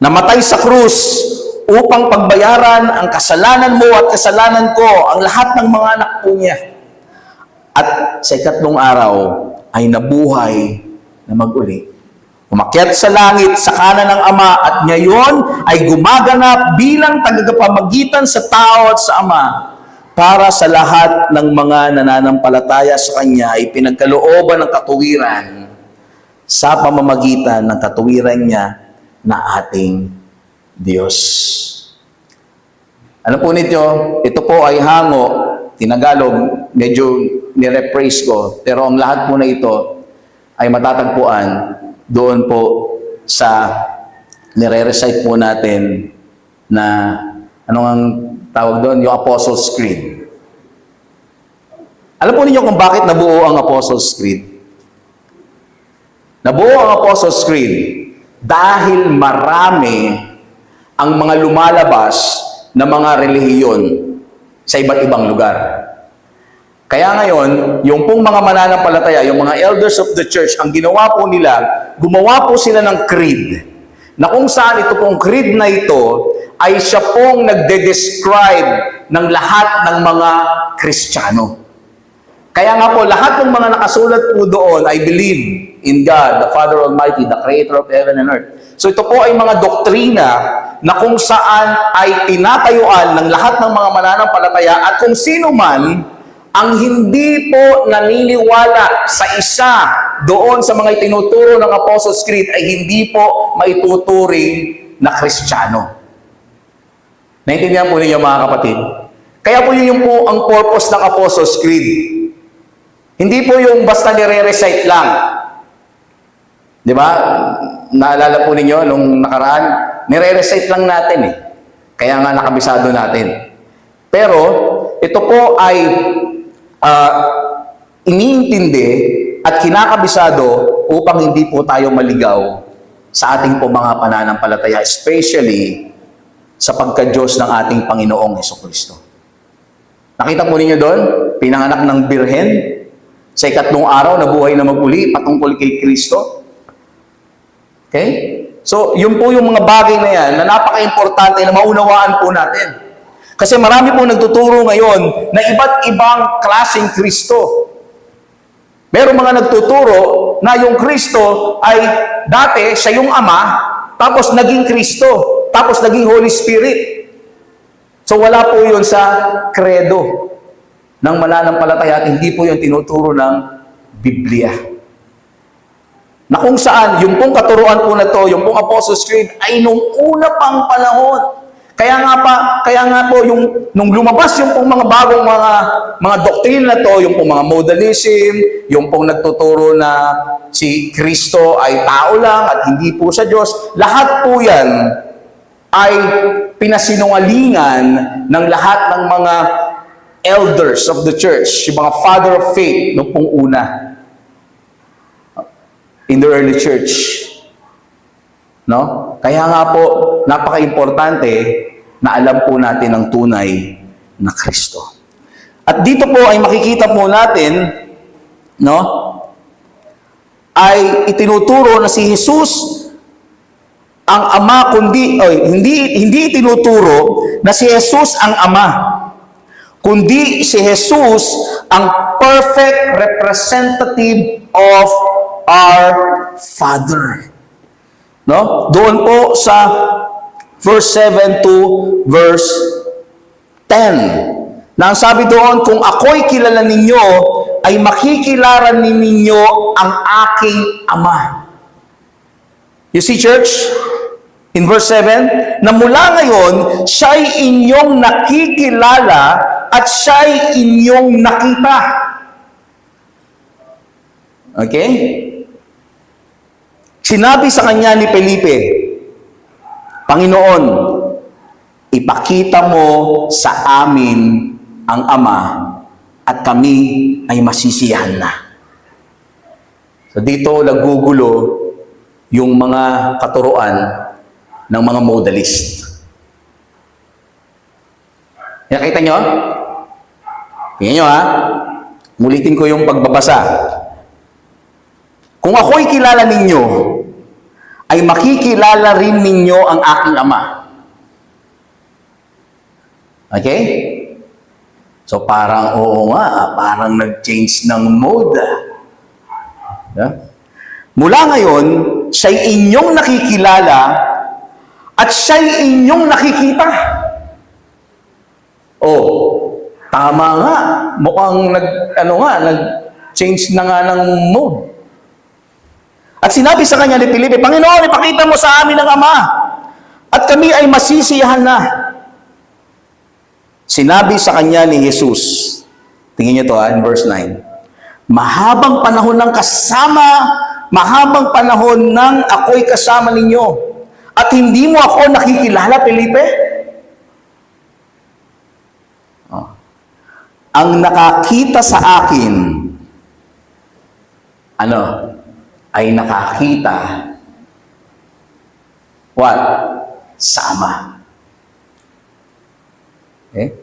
Speaker 1: Namatay sa krus upang pagbayaran ang kasalanan mo at kasalanan ko, ang lahat ng mga anak po niya. At sa ikatlong araw ay nabuhay na mag-uli. Umakyat sa langit sa kanan ng Ama at ngayon ay gumaganap bilang tagapamagitan sa tao at sa Ama para sa lahat ng mga nananampalataya sa Kanya ay pinagkalooban ng katuwiran sa pamamagitan ng katuwiran niya na ating Diyos. Ano po ninyo? Ito po ay hango, tinagalog, medyo nirephrase ko, pero ang lahat po na ito ay matatagpuan doon po sa nire-recite po natin na anong ang tawag doon? Yung Apostles' Creed. Alam po ninyo kung bakit nabuo ang Apostles' Creed? Nabuo ang Apostles' Creed dahil marami ang mga lumalabas na mga relihiyon sa iba't ibang lugar. Kaya ngayon, yung pong mga mananampalataya, yung mga elders of the church, ang ginawa po nila, gumawa po sila ng creed. Na kung saan ito pong creed na ito, ay siya pong nagde-describe ng lahat ng mga Kristiyano. Kaya nga po, lahat ng mga nakasulat po doon, I believe in God, the Father Almighty, the Creator of heaven and earth. So ito po ay mga doktrina na kung saan ay tinatayuan ng lahat ng mga mananampalataya at kung sino man ang hindi po naniniwala sa isa doon sa mga itinuturo ng Apostles' Creed ay hindi po maituturing na Kristiyano. Naintindihan po ninyo mga kapatid? Kaya po yun yung po ang purpose ng Apostles' Creed. Hindi po yung basta nire-recite lang. Di ba? Naalala po ninyo nung nakaraan, nire-recite lang natin eh. Kaya nga nakabisado natin. Pero ito po ay iniintindi at kinakabisado upang hindi po tayo maligaw sa ating po mga pananampalataya, especially sa pagka-Diyos ng ating Panginoong Hesukristo. Nakita po ninyo doon, pinanganak ng Birhen, sa ikatlong araw, nabuhay na mag-uli patungkol kay Kristo. Okay? So, yun po yung mga bagay na yan na napaka-importante na maunawaan po natin. Kasi marami po nagtuturo ngayon na iba't ibang klaseng Kristo. Meron mga nagtuturo na yung Kristo ay dati siya yung Ama, tapos naging Kristo, tapos naging Holy Spirit. So wala po yun sa credo ng mananampalataya at hindi po yung tinuturo ng Biblia. Na kung saan, yung pong katuruan po na to, yung pong Apostles' Creed ay nung una pang panahon. Kaya nga po yung nung lumabas yung pong mga bagong mga doktrina na to, yung pong mga modalism, yung pong nagtuturo na si Kristo ay tao lang at hindi po siya Diyos, lahat po yan ay pinasinungalingan ng lahat ng mga elders of the church, yung mga father of faith nung pong una in the early church. No? Kaya nga po, napaka-importante na alam po natin ang tunay na Kristo. At dito po ay makikita po natin, no, ay itinuturo na si Jesus ang Ama, hindi itinuturo na si Jesus ang Ama, kundi si Jesus ang perfect representative of our Father. No? Doon po sa verse 7 to verse 10. Na ang sabi doon, kung ako'y kilala ninyo, ay makikilala ninyo ang aking Ama. You see, church? In verse 7, na mula ngayon, siya'y inyong nakikilala at siya'y inyong nakita. Okay? Sinabi sa kanya ni Felipe, Panginoon, ipakita mo sa amin ang Ama at kami ay masisiyahan na. So dito nagugulo yung mga katuruan ng mga modalist. Nakita nyo? Tingnan nyo ha. Mulitin ko yung pagbabasa. Kung ako'y kilala ninyo, ay makikilala rin ninyo ang aking Ama. Okay? So parang, oo nga, parang nag-change ng mode. Yeah? Mula ngayon, siya'y inyong nakikilala at siya'y inyong nakikita. Oh, tama nga. Mukhang nag-change na nga ng mode. At sinabi sa kanya ni Felipe, Panginoon, ipakita mo sa amin ang Ama at kami ay masisiyahan na. Sinabi sa kanya ni Jesus, tingin niyo to in verse 9, mahabang panahon nang ako'y kasama ninyo at hindi mo ako nakikilala, Felipe? Oh. Ang nakakita sa akin, ay nakakita what? Sa Ama. Okay?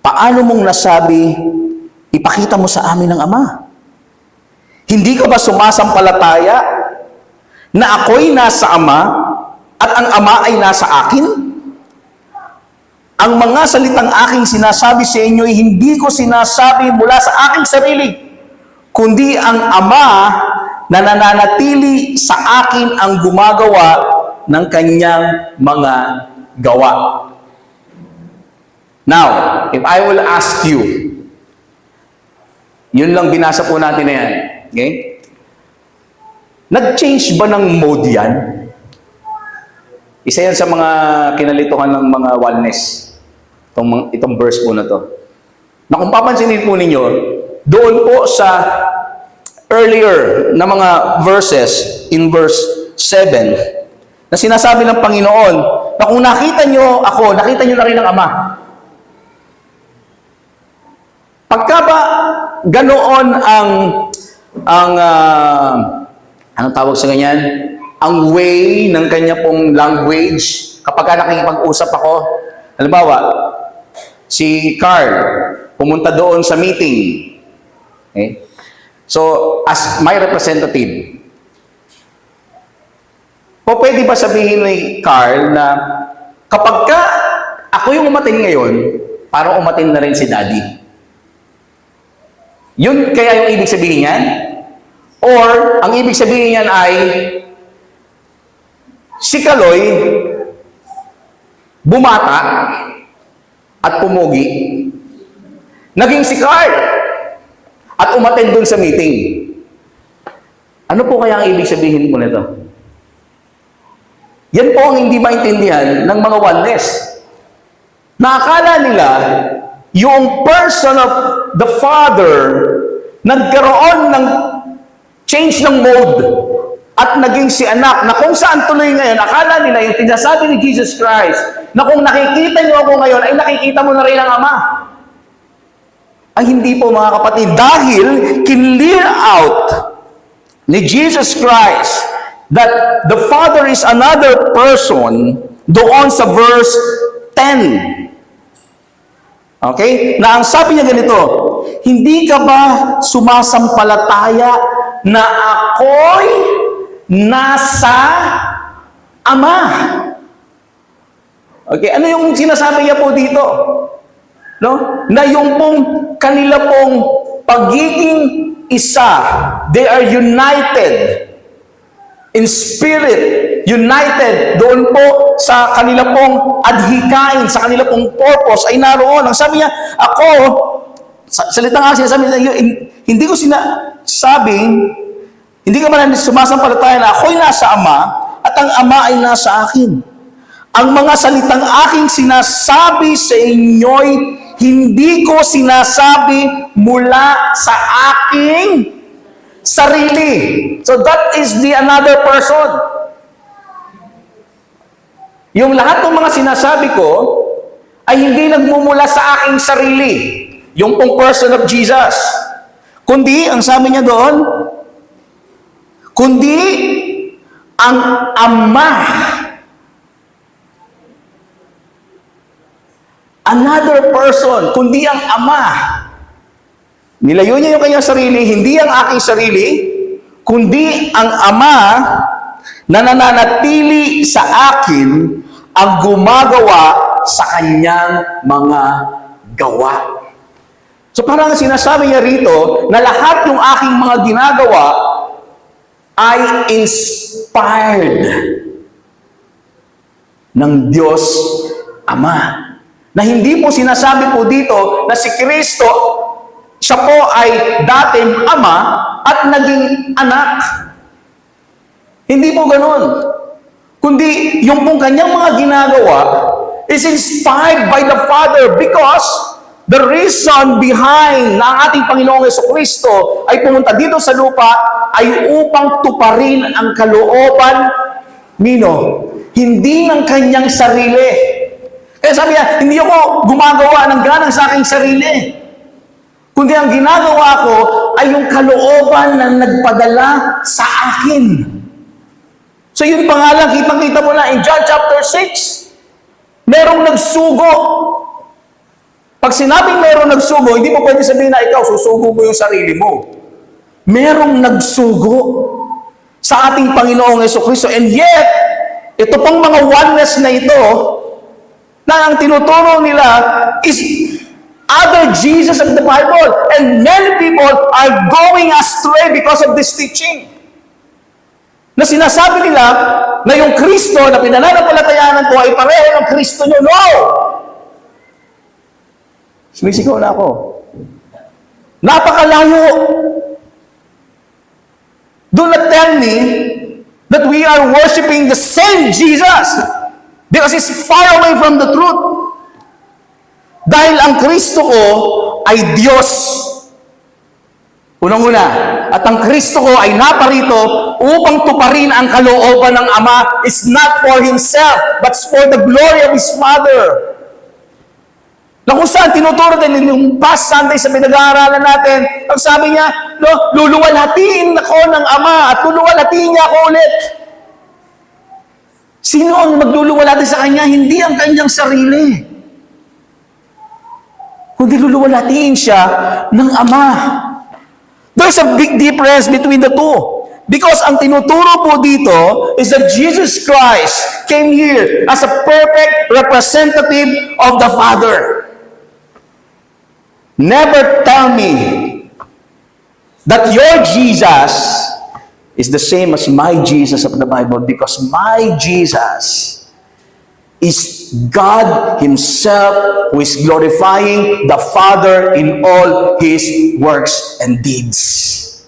Speaker 1: Paano mong nasabi, ipakita mo sa amin ang Ama? Hindi ka ba sumasampalataya na ako'y nasa Ama at ang Ama ay nasa akin? Ang mga salitang aking sinasabi sa inyo ay hindi ko sinasabi mula sa aking sarili, kundi ang Ama na nananatili sa akin ang gumagawa ng kanyang mga gawa. Now, if I will ask you, yun lang binasa po natin na yan. Okay? Nag-change ba ng mode yan? Isa yan sa mga kinalituhan ng mga oneness. Itong verse po na to. Na kung papansinin po ninyo, doon po sa earlier na mga verses, in verse 7, na sinasabi ng Panginoon, na kung nakita nyo ako, nakita nyo na rin ang Ama. Pagka ba ganoon anong tawag sa ganyan? Ang way ng kanya pong language, kapag nakikipag-usap ako, halimbawa, si Carl, pumunta doon sa meeting. Okay? So, as my representative, pwede ba sabihin ni Carl na kapag ka ako yung umatin ngayon, parang umatin na rin si Daddy? Yun kaya yung ibig sabihin niyan? Or, ang ibig sabihin niyan ay si Kaloy bumata at pumugi, naging si Carl at umattend dun sa meeting. Ano po kaya ang ibig sabihin po nito? Yan po ang hindi maintindihan ng mga oneness. Nakakala nila yung person of the Father nagkaroon ng change ng mode at naging si anak na kung saan tuloy ngayon, akala nila yung sinasabi ni Jesus Christ na kung nakikita niyo ako ngayon, ay nakikita mo na rin ang Ama. Ay hindi po mga kapatid, dahil kinlear out ni Jesus Christ that the Father is another person doon sa verse 10. Okay? Na ang sabi niya ganito, hindi ka ba sumasampalataya na ako'y nasa Ama? Okay, ano yung sinasabi niya po dito? No? Na yung pong kanila pong pagiging isa, they are united in spirit, united doon po sa kanila pong adhikain, sa kanila pong purpose ay naroon. Ang sabi niya, ako, salita nga sinasabi niya, hindi ko sinasabing, hindi ka man sumasampalataya na ako'y nasa Ama at ang Ama ay nasa akin. Ang mga salitang aking sinasabi sa inyo'y hindi ko sinasabi mula sa aking sarili. So that is the another person. Yung lahat ng mga sinasabi ko ay hindi nagmumula sa aking sarili. Yung pong person of Jesus. Kundi, ang sabi niya doon, kundi ang Ama. Another person, kundi ang Ama. Nilayo niya yung kanyang sarili, hindi ang aking sarili, kundi ang Ama na nananatili sa akin ang gumagawa sa kanyang mga gawa. So parang sinasabi niya rito na lahat ng aking mga ginagawa ay inspired ng Diyos Ama. Na hindi po sinasabi po dito na si Kristo, siya po ay dating ama at naging anak. Hindi po ganun. Kundi yung pong kanyang mga ginagawa is inspired by the Father because the reason behind na ang ating Panginoong Jesucristo ay pumunta dito sa lupa ay upang tuparin ang kalooban nino, hindi ng kanyang sarili. Kaya sabi niya, hindi ako gumagawa ng ganang sa aking sarili. Kundi ang ginagawa ko ay yung kalooban na nagpadala sa akin. So yun pa nga lang, kitang-kita mo na in John chapter 6, merong nagsugo. Pag sinabing merong nagsugo, hindi mo pwede sabihin na ikaw, susugo mo yung sarili mo. Merong nagsugo sa ating Panginoong Jesucristo. And yet, ito pang mga oneness na ito, na ang tinuturo nila is other Jesus of the Bible. And many people are going astray because of this teaching. Na sinasabi nila na yung Kristo na pinananampalatayanan ko ay pareho ng Kristo nyo. No! Sumisigaw na ako. Napakalayo. Do not tell me that we are worshiping the same Jesus. Because it's far away from the truth. Dahil ang Kristo ko ay Diyos. Unang-una. At ang Kristo ko ay naparito upang tuparin ang kalooban ng Ama is not for Himself, but for the glory of His Father. Na kung saan tinuturo din yung past Sunday sa pinag-aaralan natin, ang sabi niya, no, luluwalhatiin ako ng Ama at luluwalhatiin niya ako ulit. Sino ang magluluwalhati sa Kanya? Hindi ang Kanyang sarili. Kundi luluwalhatiin siya ng Ama. There's a big difference between the two. Because ang tinuturo po dito is that Jesus Christ came here as a perfect representative of the Father. Never tell me that your Jesus is the same as my Jesus of the Bible, because my Jesus is God Himself who is glorifying the Father in all His works and deeds.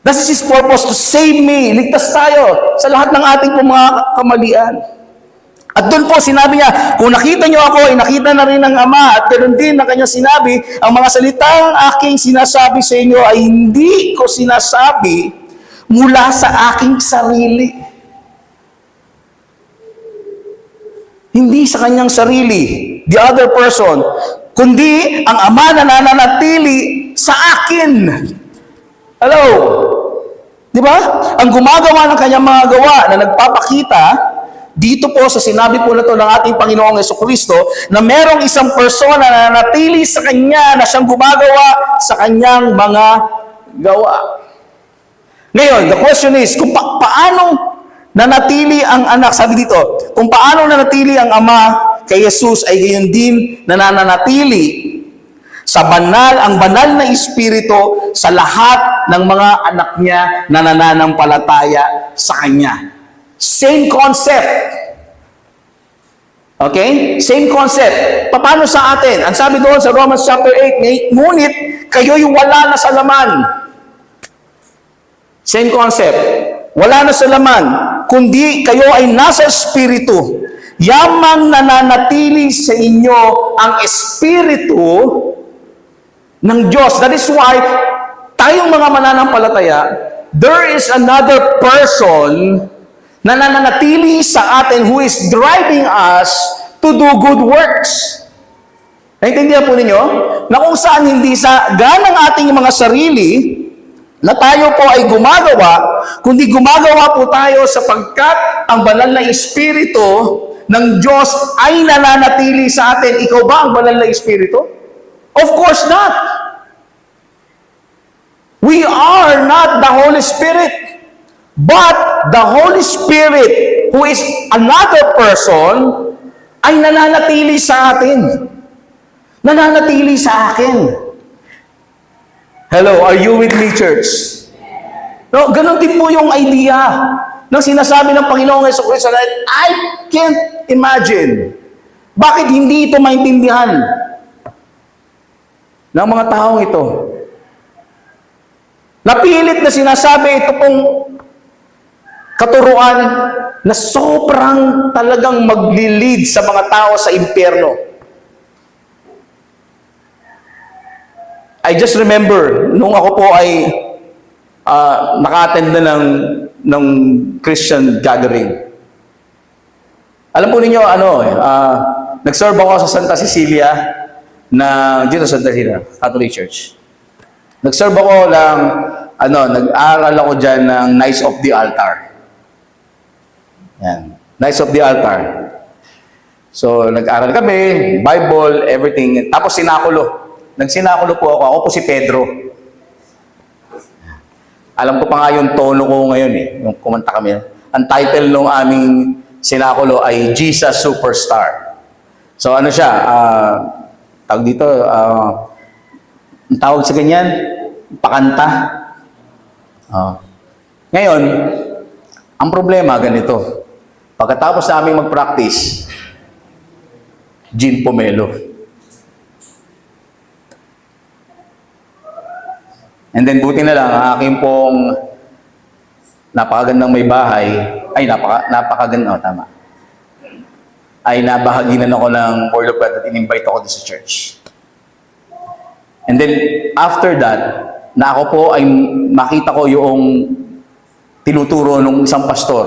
Speaker 1: That is His purpose, to save me. Ligtas tayo sa lahat ng ating mga kamalian. At doon po sinabi niya, kung nakita niyo ako, ay nakita na rin ng Ama. At ganoon din ang kanyang sinabi, ang mga salitang aking sinasabi sa inyo ay hindi ko sinasabi mula sa aking sarili. Hindi sa kanyang sarili, the other person, kundi ang Ama na nananatili sa akin. Hello? Di ba? Ang gumagawa ng kanyang mga gawa na nagpapakita dito po sa sinabi po na to ng ating Panginoong Jesucristo na merong isang persona na natili sa kanya na siyang gumagawa sa kanyang mga gawa. Ngayon, the question is, kung paano nanatili ang anak, sabi dito, kung paano nanatili ang ama kay Jesus ay gayon din nananatili sa ang banal na Espiritu sa lahat ng mga anak niya na nananampalataya sa Kanya. Same concept. Okay? Same concept. Paano sa atin? Ang sabi doon sa Romans chapter 8, ngunit kayo'y wala na sa laman. Same concept. Wala na sa laman, kundi kayo ay nasa Espiritu. Yamang nananatili sa inyo ang Espiritu ng Diyos. That is why, tayong mga mananampalataya, there is another person na nananatili sa atin who is driving us to do good works. Naintindihan po ninyo? Na kung saan hindi sa ganang ating mga sarili, na tayo po ay gumagawa, kundi gumagawa po tayo sapagkat ang banal na Espiritu ng Diyos ay nananatili sa atin. Ikaw ba ang banal na Espiritu? Of course not. We are not the Holy Spirit. But the Holy Spirit, who is another person, ay nananatili sa atin. Nananatili sa akin. Hello, are you with me, church? No, ganun din po yung idea ng sinasabi ng Panginoong Jesucristo na I can't imagine. Bakit hindi ito maintindihan ng mga taong ito? Napilit na sinasabi ito pong katuruan na sobrang talagang maglilid sa mga tao sa impyerno. I just remember, nung ako po ay naka-attend na ng Christian gathering. Alam po ninyo, nag-serve ako sa Santa Cecilia dito sa Santa Cecilia, Catholic Church. Nag-serve ako nag-aaral ako dyan ng Knights of the Altar. Yan. Knights of the Altar. So, nag-aaral kami, Bible, everything. Tapos sinakulo. Nagsinakulo po ako. Ako po si Pedro. Alam ko pa nga yung tono ko ngayon yung kumanta kami. Ang title ng aming sinakulo ay Jesus Superstar. So, ano siya? Tawag dito, ang tawag sa ganyan, pakanta. Ngayon, ang problema ganito. Pagkatapos namin mag-practice, Gin Pomelo. And then buti na lang, ang aking pong napakagandang may bahay, napakaganda, tama. Ay nabahaginan ako ng Word of God at in-invite ako sa church. And then, after that, na ako po ay makita ko yung tinuturo ng isang pastor.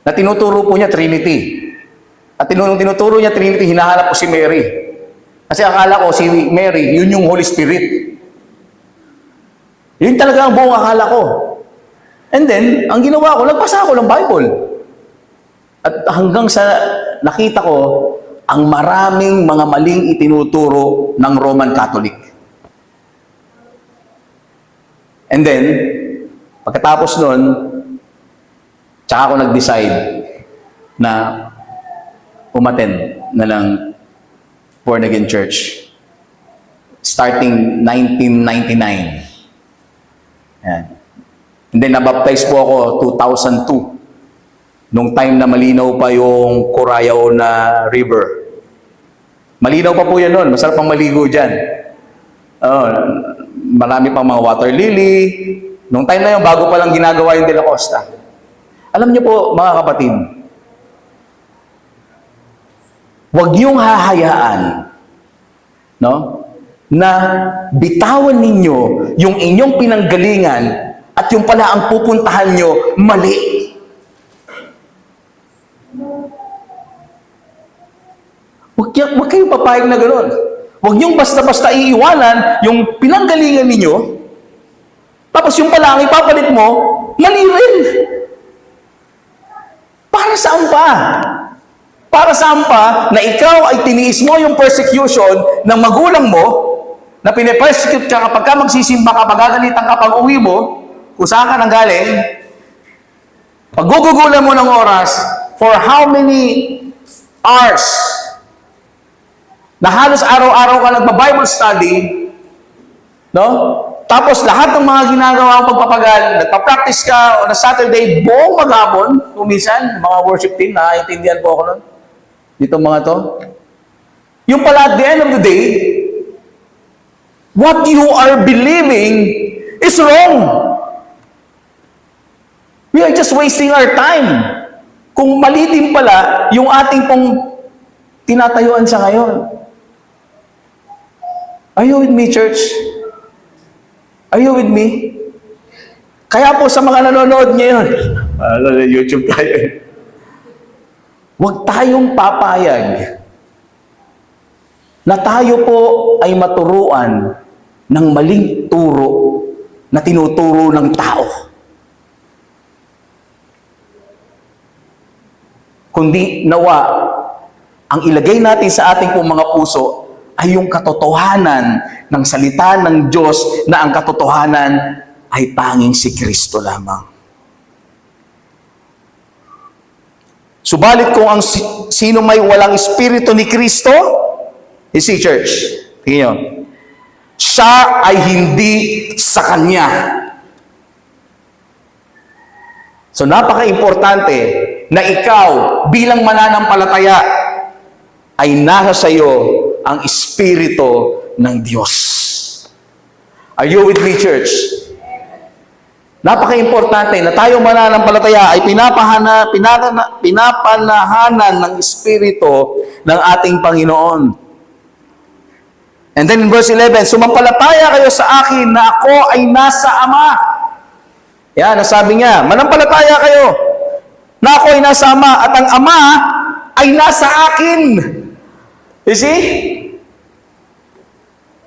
Speaker 1: Na tinuturo po niya Trinity. At tinuturo niya Trinity, hinahanap ko si Mary. Kasi akala ko si Mary, yun yung Holy Spirit. Yun talaga ang buong akala ko. And then, ang ginawa ko, nagbasa ako ng Bible. At hanggang sa nakita ko, ang maraming mga maling itinuturo ng Roman Catholic. And then, pagkatapos nun, tsaka ako nag-decide na umattend na ng born again church. Starting 1999. Yan. And then, nabaptize po ako 2002. Nung time na malinaw pa yung Curayaw na river. Malinaw pa po yan noon. Masarap pang maligo dyan. Marami pang mga water lily. Nung time na yun, bago pa lang ginagawa yung De La Costa. Alam niyo po, mga kapatid, huwag niyong hahayaan, no, na bitawan ninyo yung inyong pinanggalingan at yung pala ang pupuntahan nyo mali. Huwag kayong papayag na gano'n. Huwag niyong basta-basta iiwanan yung pinanggalingan ninyo, tapos yung pala ang ipapalit mo, mali rin. Para saan pa? Para saan pa na ikaw ay tiniis mo yung persecution ng magulang mo, na pinipersecute ka kapag ka magsisimba ka, pagagalitan ka pag uwi mo, kung saan ka nanggaling, paggugugulan mo ng oras, for how many hours, na halos araw-araw ka nagba-Bible study, no? Tapos lahat ng mga ginagawa mong pagpapagal, nagpa-practice ka on a Saturday, buong maghapon, kung minsan, mga worship team, nakaintindihan po ako nun. Dito mga to. Yung pala at the end of the day, what you are believing is wrong. We are just wasting our time. Kung mali din pala yung ating pong tinatayuan sa ngayon. Are you with me, church? Are you with me? Kaya po sa mga nanonood ngayon, YouTube tayo. Huwag tayong papayag na tayo po ay maturuan ng maling turo na tinuturo ng tao. Kundi nawa, ang ilagay natin sa ating pong mga puso ay yung katotohanan ng salita ng Diyos, na ang katotohanan ay tanging si Kristo lamang. Subalit kung ang sino may walang espiritu ni Kristo, you see, church, tingnan nyo, siya ay hindi sa Kanya. So napaka-importante na ikaw bilang mananampalataya ay nasa sa iyo ang espiritu ng Diyos. Are you with me, church? Napaka-importante na tayo mananampalataya ay pinapanahanan ng espiritu ng ating Panginoon. And then in verse 11, sumampalataya kayo sa akin na ako ay nasa Ama. Yan, sabi niya, manampalataya kayo na ako ay nasa Ama at ang Ama ay nasa akin. You see?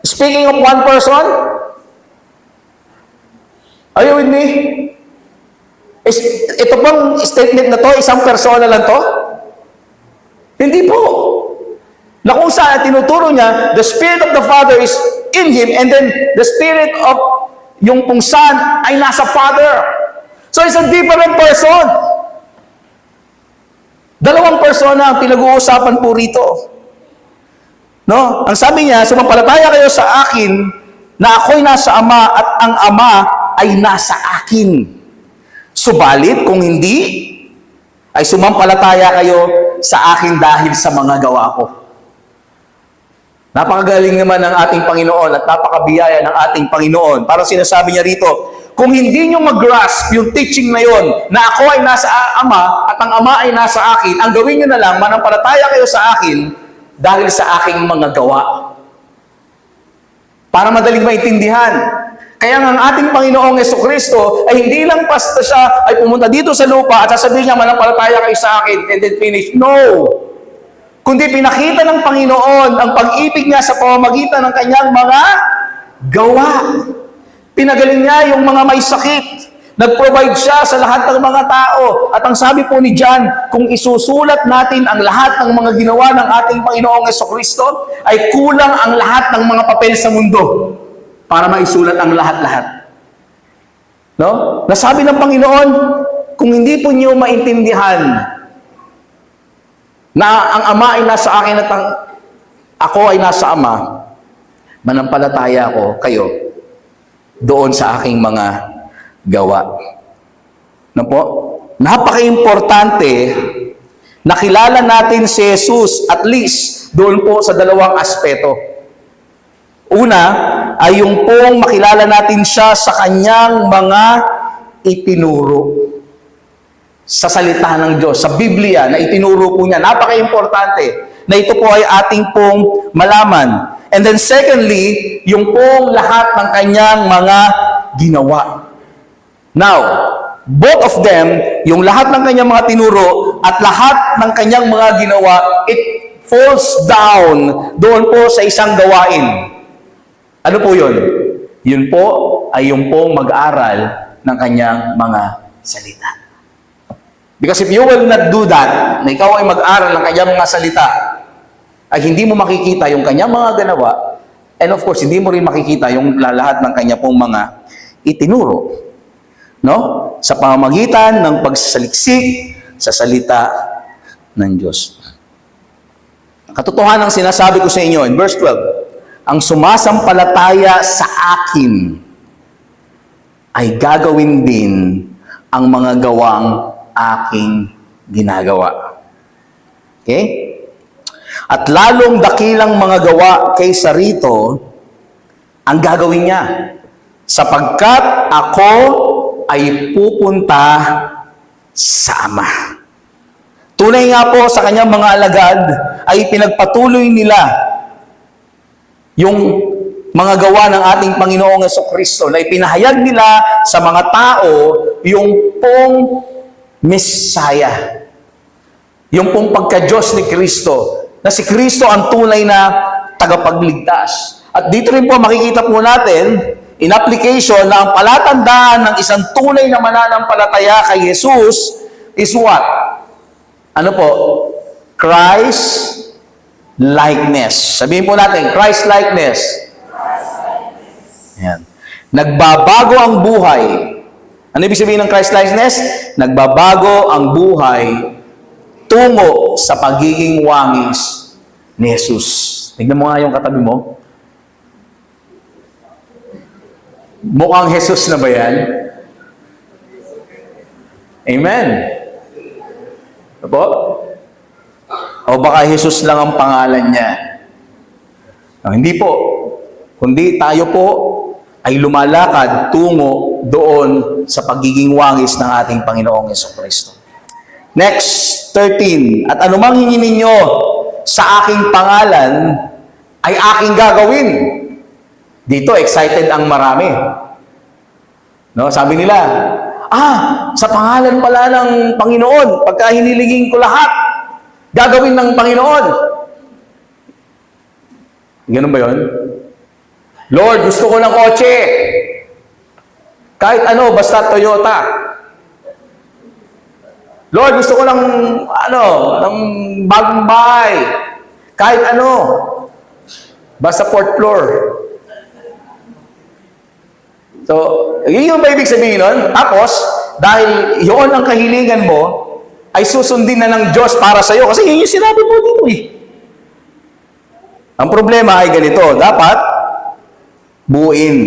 Speaker 1: Speaking of one person, are you with me? Ito bang statement na to, isang persona lang to? Hindi po. Na kung saan tinuturo niya, the Spirit of the Father is in Him, and then the Spirit of yung pong Son ay nasa Father. So it's a different person. Dalawang persona ang pinag-uusapan po rito. No? Ang sabi niya, sumampalataya kayo sa akin na ako'y nasa Ama at ang Ama ay nasa akin. Subalit, kung hindi, ay sumampalataya kayo sa akin dahil sa mga gawa ko. Napakagaling naman ng ating Panginoon at napakabiyaya ng ating Panginoon. Parang sinasabi niya rito, kung hindi nyo mag-grasp yung teaching na yon, na ako ay nasa Ama at ang Ama ay nasa akin, ang gawin nyo na lang, manampalataya kayo sa akin dahil sa aking mga gawa. Para madaling maintindihan. Kaya nga ang ating Panginoong Jesucristo ay hindi lang basta siya ay pumunta dito sa lupa at sasabihin niya, manampalataya kayo sa akin and then finish. No! Kundi pinakita ng Panginoon ang pag-ibig niya sa pamamagitan ng kanyang mga gawa. Pinagaling niya yung mga may sakit. Nag-provide siya sa lahat ng mga tao. At ang sabi po ni John, kung isusulat natin ang lahat ng mga ginawa ng ating Panginoong Jesucristo, ay kulang ang lahat ng mga papel sa mundo para maisulat ang lahat-lahat. No? Nasabi ng Panginoon, kung hindi po niyo maintindihan na ang Ama ay nasa akin at ako ay nasa Ama, manampalataya ko kayo doon sa aking mga gawa. No po? Napaka-importante na kilala natin si Jesus at least doon po sa dalawang aspeto. Una ay yung pong makilala natin siya sa kanyang mga itinuro. Sa salita ng Diyos, sa Biblia na itinuro po niya. Napaka-importante na ito po ay ating pong malaman. And then secondly, yung pong lahat ng kanyang mga ginawa. Now, both of them, yung lahat ng kanyang mga tinuro at lahat ng kanyang mga ginawa, it falls down doon po sa isang gawain. Ano po yun? Yun po ay yung pong mag-aral ng kanyang mga salita. Because if you will not do that, na ikaw ay mag-aral ng kanyang mga salita, ay hindi mo makikita yung kanyang mga ganawa, and of course, hindi mo rin makikita yung lahat ng kanya pong mga itinuro. No? Sa pamamagitan ng pagsasaliksik sa salita ng Diyos. Katotohanan ang sinasabi ko sa inyo in verse 12, ang sumasampalataya sa akin ay gagawin din ang mga gawang aking ginagawa. Okay? At lalong dakilang mga gawa kaysa rito ang gagawin niya, sapagkat ako ay pupunta sa Ama. Tunay nga po sa kanyang mga alagad ay pinagpatuloy nila yung mga gawa ng ating Panginoong Jesucristo na ipinahayag nila sa mga tao yung pong Messiah. Yung pong pagka-Diyos ni Kristo. Na si Kristo ang tunay na tagapagligtas. At dito rin po makikita po natin in application na ang palatandaan ng isang tunay na mananampalataya kay Jesus is what? Ano po? Christ likeness. Sabihin po natin, Christ likeness. Yan. Nagbabago ang buhay. Ano ibig sabihin ng Christ likeness? Nagbabago ang buhay tungo sa pagiging wangis ni Jesus. Tignan mo nga yung katabi mo. Mukhang Jesus na ba yan? Amen. Apo? O baka Jesus lang ang pangalan niya? Hindi po. Kundi tayo po ay lumalakad tungo doon sa pagiging wangis ng ating Panginoong Jesucristo. Next, 13. At anumang hingin ninyo sa aking pangalan ay aking gagawin. Dito, excited ang marami. No, sabi nila, sa pangalan pala ng Panginoon, pagka hiniligin ko lahat, gagawin ng Panginoon. Ganun ba yun? Lord, gusto ko ng kotse. Kahit ano, basta Toyota. Lord, gusto ko ng bagong bahay. Kahit ano, basta 4th floor. So, yun yung ba ibig sabihin nun? Tapos, dahil yun ang kahilingan mo, ay susundin na ng Diyos para sa iyo. Kasi yun yung sinabi mo dito eh. Ang problema ay ganito, dapat buuin.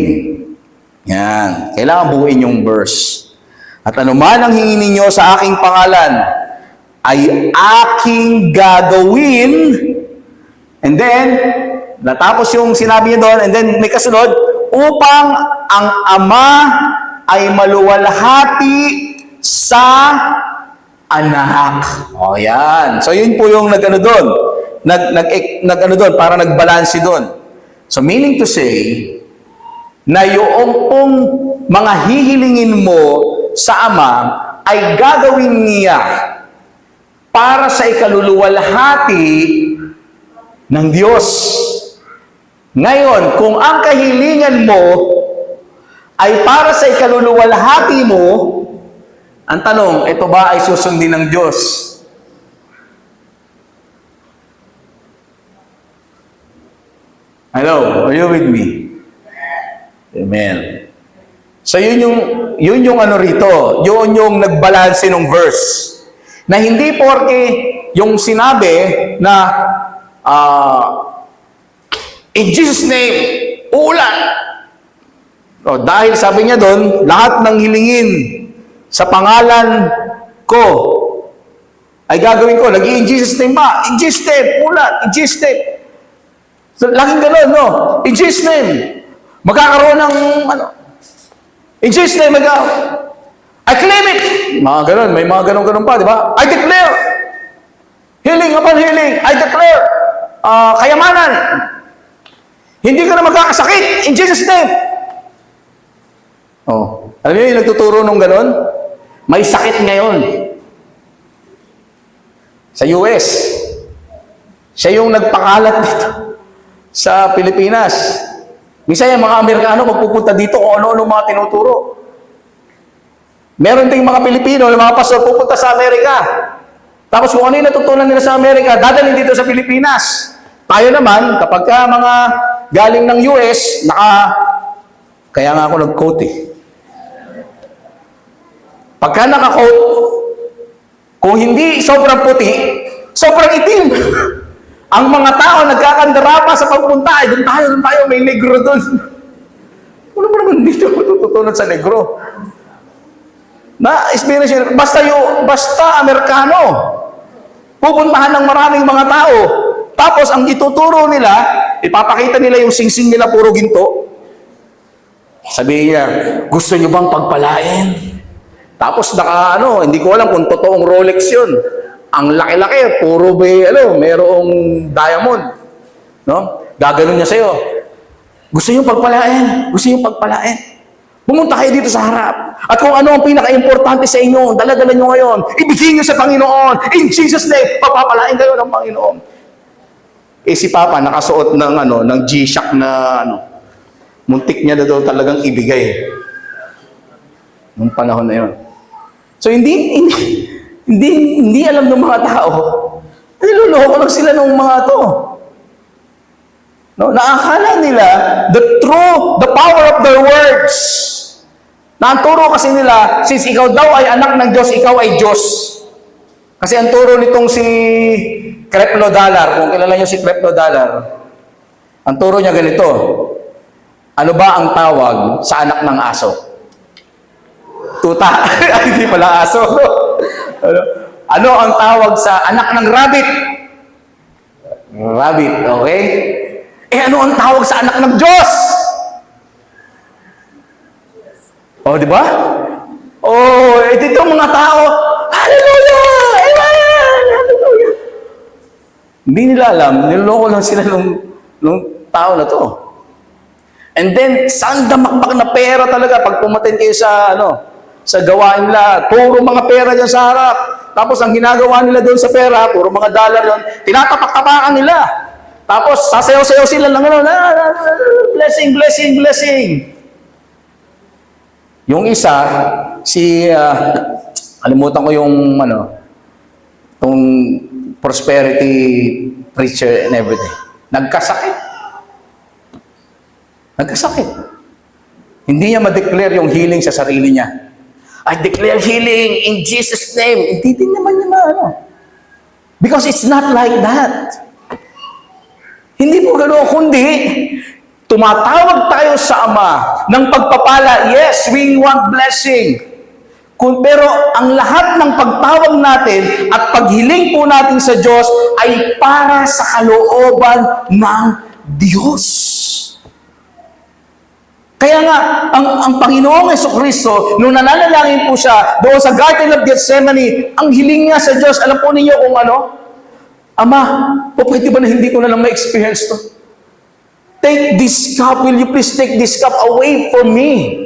Speaker 1: Yan. Kailangan buuin yung verse. At anuman ang hingin ninyo sa aking pangalan, ay aking gagawin. And then, natapos yung sinabi niya doon, and then may kasunod, upang ang Ama ay maluwalhati sa anak. O yan. So yun po yung nag-ano doon. Nag-ano doon, para nagbalansi doon. So meaning to say, na yung pong mga hihilingin mo sa Ama ay gagawin niya para sa ikaluluwalhati ng Diyos. Ngayon, kung ang kahilingan mo ay para sa ikaluluwalhati mo, ang tanong, ito ba ay susundin ng Diyos? Hello, are you with me? Amen. So yun yung ano rito, yun yung nagbalanse ng verse. Na hindi porke yung sinabi na in Jesus' name, uulan. O, dahil sabi niya doon, lahat ng hilingin sa pangalan ko ay gagawin ko. Lagi in Jesus' name ba? In Jesus' name, ulan. In Jesus' name. So, laging gano'n, no? In Jesus' name. Magkakaroon ng, in Jesus' name, I claim it. Mga gano'n, may mga gano'n pa, di ba? I declare. Healing upon healing. I declare. Kayamanan. Hindi ka na magkakasakit. In Jesus' name. Oh. Alam niyo yung nagtuturo nung gano'n? May sakit ngayon. Sa US. Siya yung nagpakalat dito sa Pilipinas. Minsan yung mga Amerikano magpupunta dito kung ano-ano mga tinuturo. Meron ding mga Pilipino, mga pastor, pupunta sa Amerika. Tapos kung ano yung natutunan nila sa Amerika, dadalhin dito sa Pilipinas. Tayo naman, kapag ka mga galing ng US, kaya nga ako nag-quote eh. Pagka naka-quote, kung hindi sobrang puti, sobrang itim. Ang mga tao nagkakandarapa sa pagpunta, doon tayo, may negro doon. Ano ba naman dito matututunan sa negro? Na-experience yun, basta Amerikano. Pupuntahan ng maraming mga tao. Tapos ang ituturo nila, ipapakita nila yung singsing nila puro ginto. Sabihin niya, gusto niyo bang pagpalain? Tapos hindi ko alam kung totoong Rolex yun. Ang laki-laki, puro merong diamond. No? Gaganon niya sa'yo. Gusto niyo pagpalain? Gusto niyo pagpalain? Pumunta kayo dito sa harap. At kung ano ang pinaka-importante sa inyo, dala-dala nyo ngayon, ibigay nyo sa Panginoon. In Jesus' name, papapalain kayo ng Panginoon. Si Papa nakasuot ng G-Shock na muntik niya na daw talagang ibigay. Nung panahon na yun. So hindi alam ng mga tao. Niloloko lang sila ng mga to. No, naakala nila the power of their words. Na ang turo kasi nila, since ikaw daw ay anak ng Diyos, ikaw ay Diyos. Kasi ang turo nitong si Creflo Dollar, kung kilala niyo si Creflo Dollar, ang turo niya ganito, ano ba ang tawag sa anak ng aso? Tuta. Ay, hindi pala aso. Ano ang tawag sa anak ng rabbit? Rabbit, okay? Ano ang tawag sa anak ng Diyos? Di ba? Dito mga tao, hallelujah! Amen! Hallelujah! Hindi nila alam, niloloko lang sila nung tao na to. And then, saan damakbak na pera talaga pag pumatin kayo sa gawain nila, puro mga pera dyan sa harap. Tapos ang ginagawa nila doon sa pera, puro mga dollar doon, tinatapak-tapakan nila. Tapos sasayaw-sayaw sila ng blessing, blessing, blessing. Yung isa, kalimutan ko yung itong prosperity preacher and everything. Nagkasakit. Hindi niya ma-declare yung healing sa sarili niya. I declare healing in Jesus' name. Hindi din naman niya Because it's not like that. Hindi po gano'n, kundi tumatawag tayo sa Ama ng pagpapala. Yes, we want blessing. Pero ang lahat ng pagtawag natin at paghiling po natin sa Diyos ay para sa kalooban ng Diyos. Kaya nga, ang Panginoong Jesucristo, nung nananalangin po siya doon sa Garden of Gethsemane, ang hiling niya sa Diyos, alam po ninyo kung ano? Ama, pwede ba na hindi ko na lang ma-experience to? Take this cup, will you please take this cup away from me?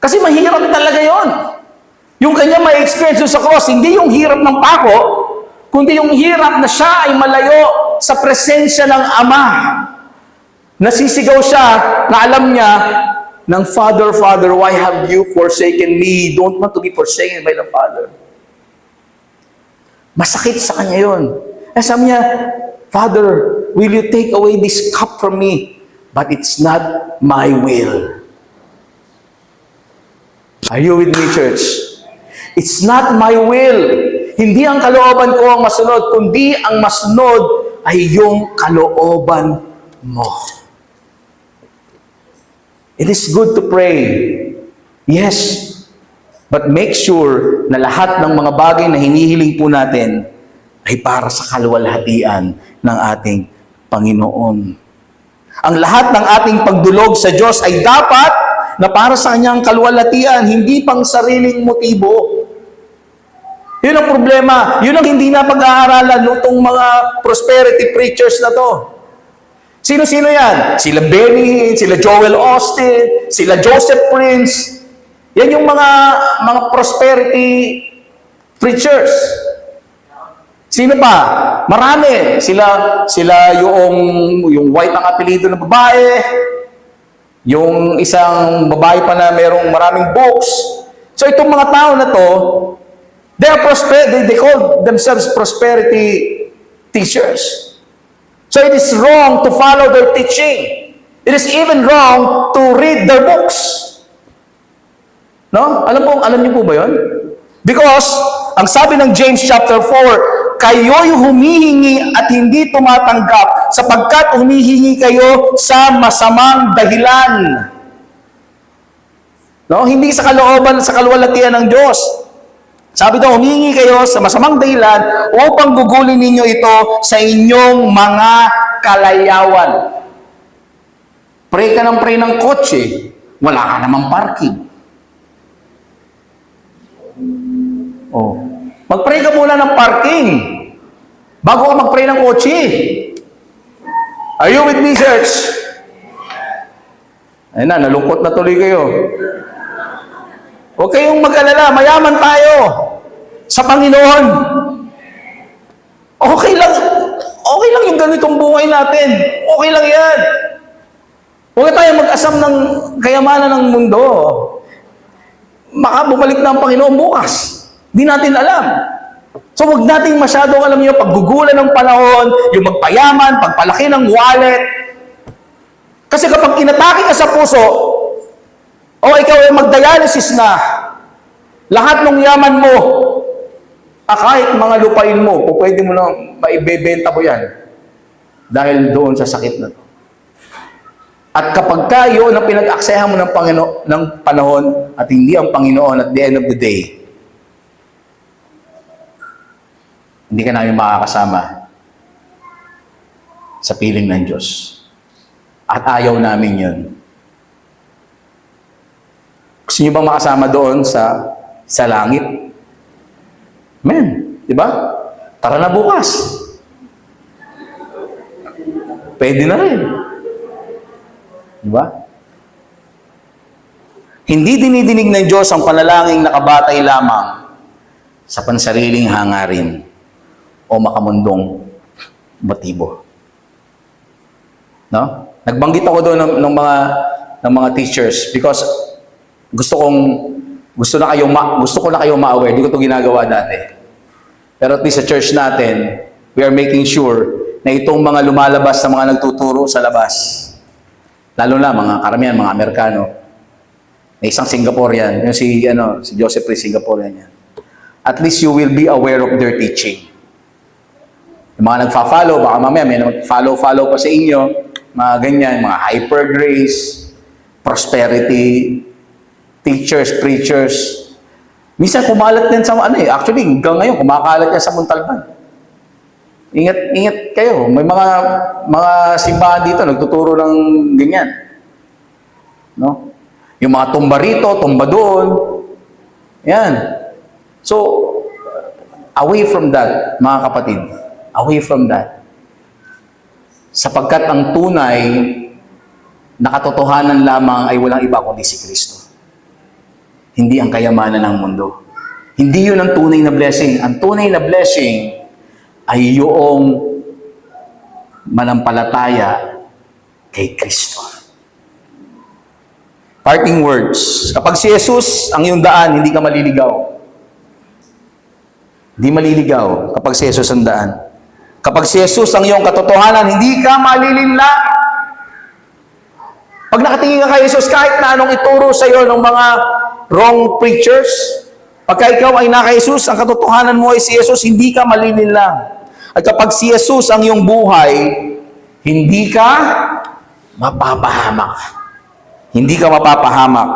Speaker 1: Kasi mahirap talaga yon. Yung kanya ma-experience sa cross, hindi yung hirap ng pako, kundi yung hirap na siya ay malayo sa presensya ng Ama. Nasisigaw siya na alam niya ng Father, Father, why have you forsaken me? Don't want to be forsaken by the Father. Masakit sa kanya yun. Sabi niya, Father, will you take away this cup from me? But it's not my will. Are you with me, church? It's not my will. Hindi ang kalooban ko ang masunod, kundi ang masunod ay yung kalooban mo. It is good to pray. Yes. But make sure na lahat ng mga bagay na hinihiling po natin ay para sa kaluwalhatian ng ating Panginoon. Ang lahat ng ating pagdulog sa Diyos ay dapat na para sa Kanyang kaluwalhatian, hindi pang sariling motibo. Yun ang problema. Yun ang hindi na pag-aaralan nitong mga prosperity preachers na to. Sino-sino yan? Sila Benny, sila Joel Austin, sila Joseph Prince. Yan yung mga prosperity preachers. Sino pa? Marami. Sila yung white ang apelido ng babae, yung isang babae pa na merong maraming books. So itong mga tao na to, they call themselves prosperity teachers. So it is wrong to follow their teaching. It is even wrong to read their books. No? Alam niyo po ba 'yon? Because ang sabi ng James chapter 4, kayo'y humihingi at hindi tumatanggap sapagkat humihingi kayo sa masamang dahilan. No? Hindi sa kalooban, sa kaluwalhatian ng Diyos. Sabi daw, humingi kayo sa masamang dahilan upang gugulin ninyo ito sa inyong mga kalayawan. Pray ka ng kotse, wala ka namang parking. Oh. Mag-pray ka muna ng parking bago ka mag-pray ng kotse. Are you with me, church? Ayun na, nalungkot na tuloy kayo. Huwag kayong mag-alala, mayaman tayo sa Panginoon. Okay lang yung ganitong buhay natin. Okay lang yan. Huwag tayo mag-asam ng kayamanan ng mundo. Baka bumalik na ang Panginoon bukas. Di natin alam. So huwag nating masyadong, alam niyo, paggugulan ng panahon, yung magpayaman, pagpalaki ng wallet. Kasi kapag inatake ka sa puso, o ikaw ay magdialysis na, lahat ng yaman mo, kahit mga lupain mo, pwede mo na maibebenta mo yan dahil doon sa sakit na to. At kapag kayo na pinag-aksehan mo ng ng panahon at hindi ang Panginoon at the end of the day, hindi ka namin makakasama sa piling ng Diyos. At ayaw namin yun. Gusto niyo bang makasama doon sa langit? Amen. Di ba? Tara na bukas. Pwede na rin. Di ba? Hindi dinidinig ng Diyos ang panalangin nakabatay lamang sa pansariling hangarin o makamundong motibo. No? Nagbanggit ako doon ng mga teachers because gusto ko na kayo ma-aware. Hindi ko 'to ginagawa dati. Pero at least sa church natin, we are making sure na itong mga lumalabas na mga nagtuturo sa labas, lalo na mga karamihan, mga Amerikano, may isang Singaporean, yung si Joseph Ray, Singaporean yan. At least you will be aware of their teaching. Yung mga nagfa-follow, baka mamaya may nag-follow pa sa inyo, mga ganyan, mga hyper grace, prosperity, teachers, preachers. Minsan kumalat din sa actually hanggang ngayon kumakalat yan sa Montalban. Ingat kayo. May mga simbahan dito nagtuturo ng ganyan. No? Yung mga tumba rito, tumba doon. Yan. So away from that, mga kapatid. Away from that. Sapagkat ang tunay na katotohanan lamang ay walang iba kundi si Kristo. Hindi ang kayamanan ng mundo. Hindi yun ang tunay na blessing. Ang tunay na blessing ay yung manampalataya kay Kristo. Parting words. Kapag si Jesus ang iyong daan, hindi ka maliligaw. Hindi maliligaw kapag si Jesus ang daan. Kapag si Jesus ang iyong katotohanan, hindi ka malilinlang. Pag nakatingin ka kay Jesus, kahit na anong ituro sa iyo ng mga wrong preachers, pagka ikaw ay naka Jesus, ang katotohanan mo ay si Jesus, hindi ka malilinlang. At kapag si Jesus ang iyong buhay, hindi ka mapapahamak. Hindi ka mapapahamak.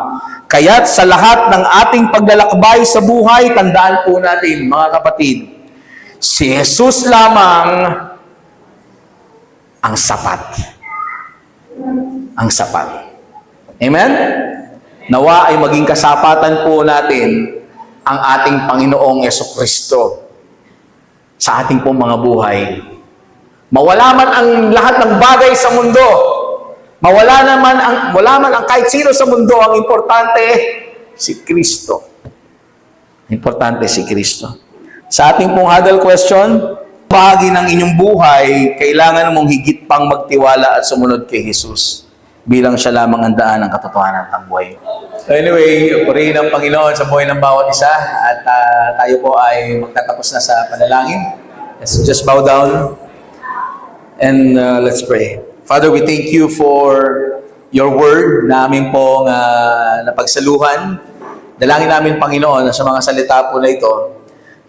Speaker 1: Kaya't sa lahat ng ating paglalakbay sa buhay, tandaan po natin, mga kapatid, si Jesus lamang ang sapat. Ang sapat. Amen? Nawa ay maging kasapatan po natin ang ating Panginoong Jesucristo sa ating pong mga buhay. Mawala man ang lahat ng bagay sa mundo, wala man ang kahit sino sa mundo, ang importante si Kristo. Importante si Kristo. Sa ating pong huddle question, bahagi ng inyong buhay, kailangan mong higit pang magtiwala at sumunod kay Jesus. bilang siya lamang ang daan ng katotohanan ng buhay. Anyway, purihin ang Panginoon sa buhay ng bawat isa at tayo po ay magtatapos na sa panalangin. Let's just bow down and let's pray. Father, we thank you for your word na aming pong napagsaluhan. Dalangin namin, Panginoon, na sa mga salita po na ito,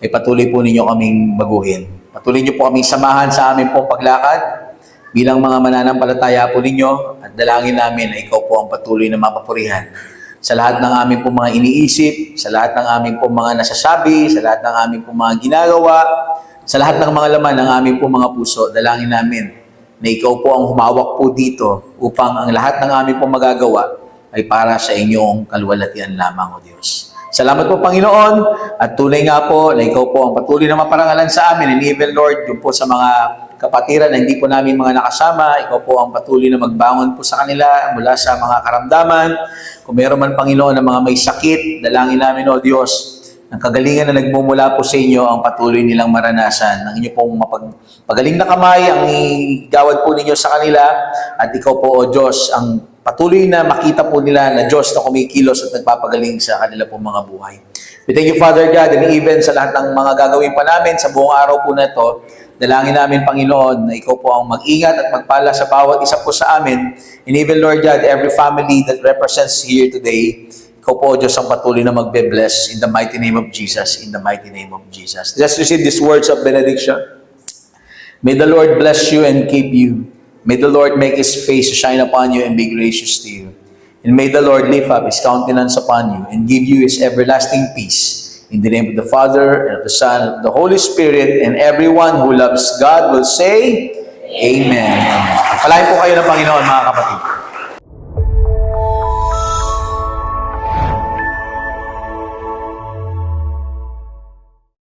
Speaker 1: ay patuloy po ninyo kaming baguhin. Patuloy niyo po kaming samahan sa aming pong paglakad bilang mga mananampalataya po ninyo at dalangin namin na ikaw po ang patuloy na mapapurihan sa lahat ng aming pong mga iniisip, sa lahat ng aming pong mga nasasabi, sa lahat ng aming pong mga ginagawa, sa lahat ng mga laman ng aming pong mga puso. Dalangin namin na ikaw po ang humawak po dito upang ang lahat ng aming pong magagawa ay para sa inyong kaluwalhatian lamang, O Diyos. Salamat po, Panginoon, at tunay nga po na ikaw po ang patuloy na maparangalan sa amin, and even, Lord, yung po sa mga kapatiran na hindi po namin mga nakasama, ikaw po ang patuloy na magbangon po sa kanila mula sa mga karamdaman. Kung meron man, Panginoon, na mga may sakit, dalangin namin, O Diyos, ng kagalingan na nagmumula po sa inyo ang patuloy nilang maranasan. Ang inyo pong mapagaling na kamay, ang igawad po ninyo sa kanila, at ikaw po, O Diyos, ang patuloy na makita po nila na Diyos na kumikilos at nagpapagaling sa kanila pong mga buhay. We thank you, Father God, and even sa lahat ng mga gagawin pa namin sa buong araw po na ito, dalangin namin, Panginoon, na ikaw po ang mag-ingat at magpala sa bawat isa po sa amin. And even, Lord God, every family that represents here today, ikaw po, Diyos, ang patuloy na magbe-bless in the mighty name of Jesus, in the mighty name of Jesus. Let's receive these words of benediction. May the Lord bless you and keep you. May the Lord make His face to shine upon you and be gracious to you. And may the Lord lift up His countenance upon you and give you His everlasting peace. In the name of the Father, and of the Son, and of the Holy Spirit, and everyone who loves God will say, Amen. Palain po kayo ng Panginoon, mga kapatid.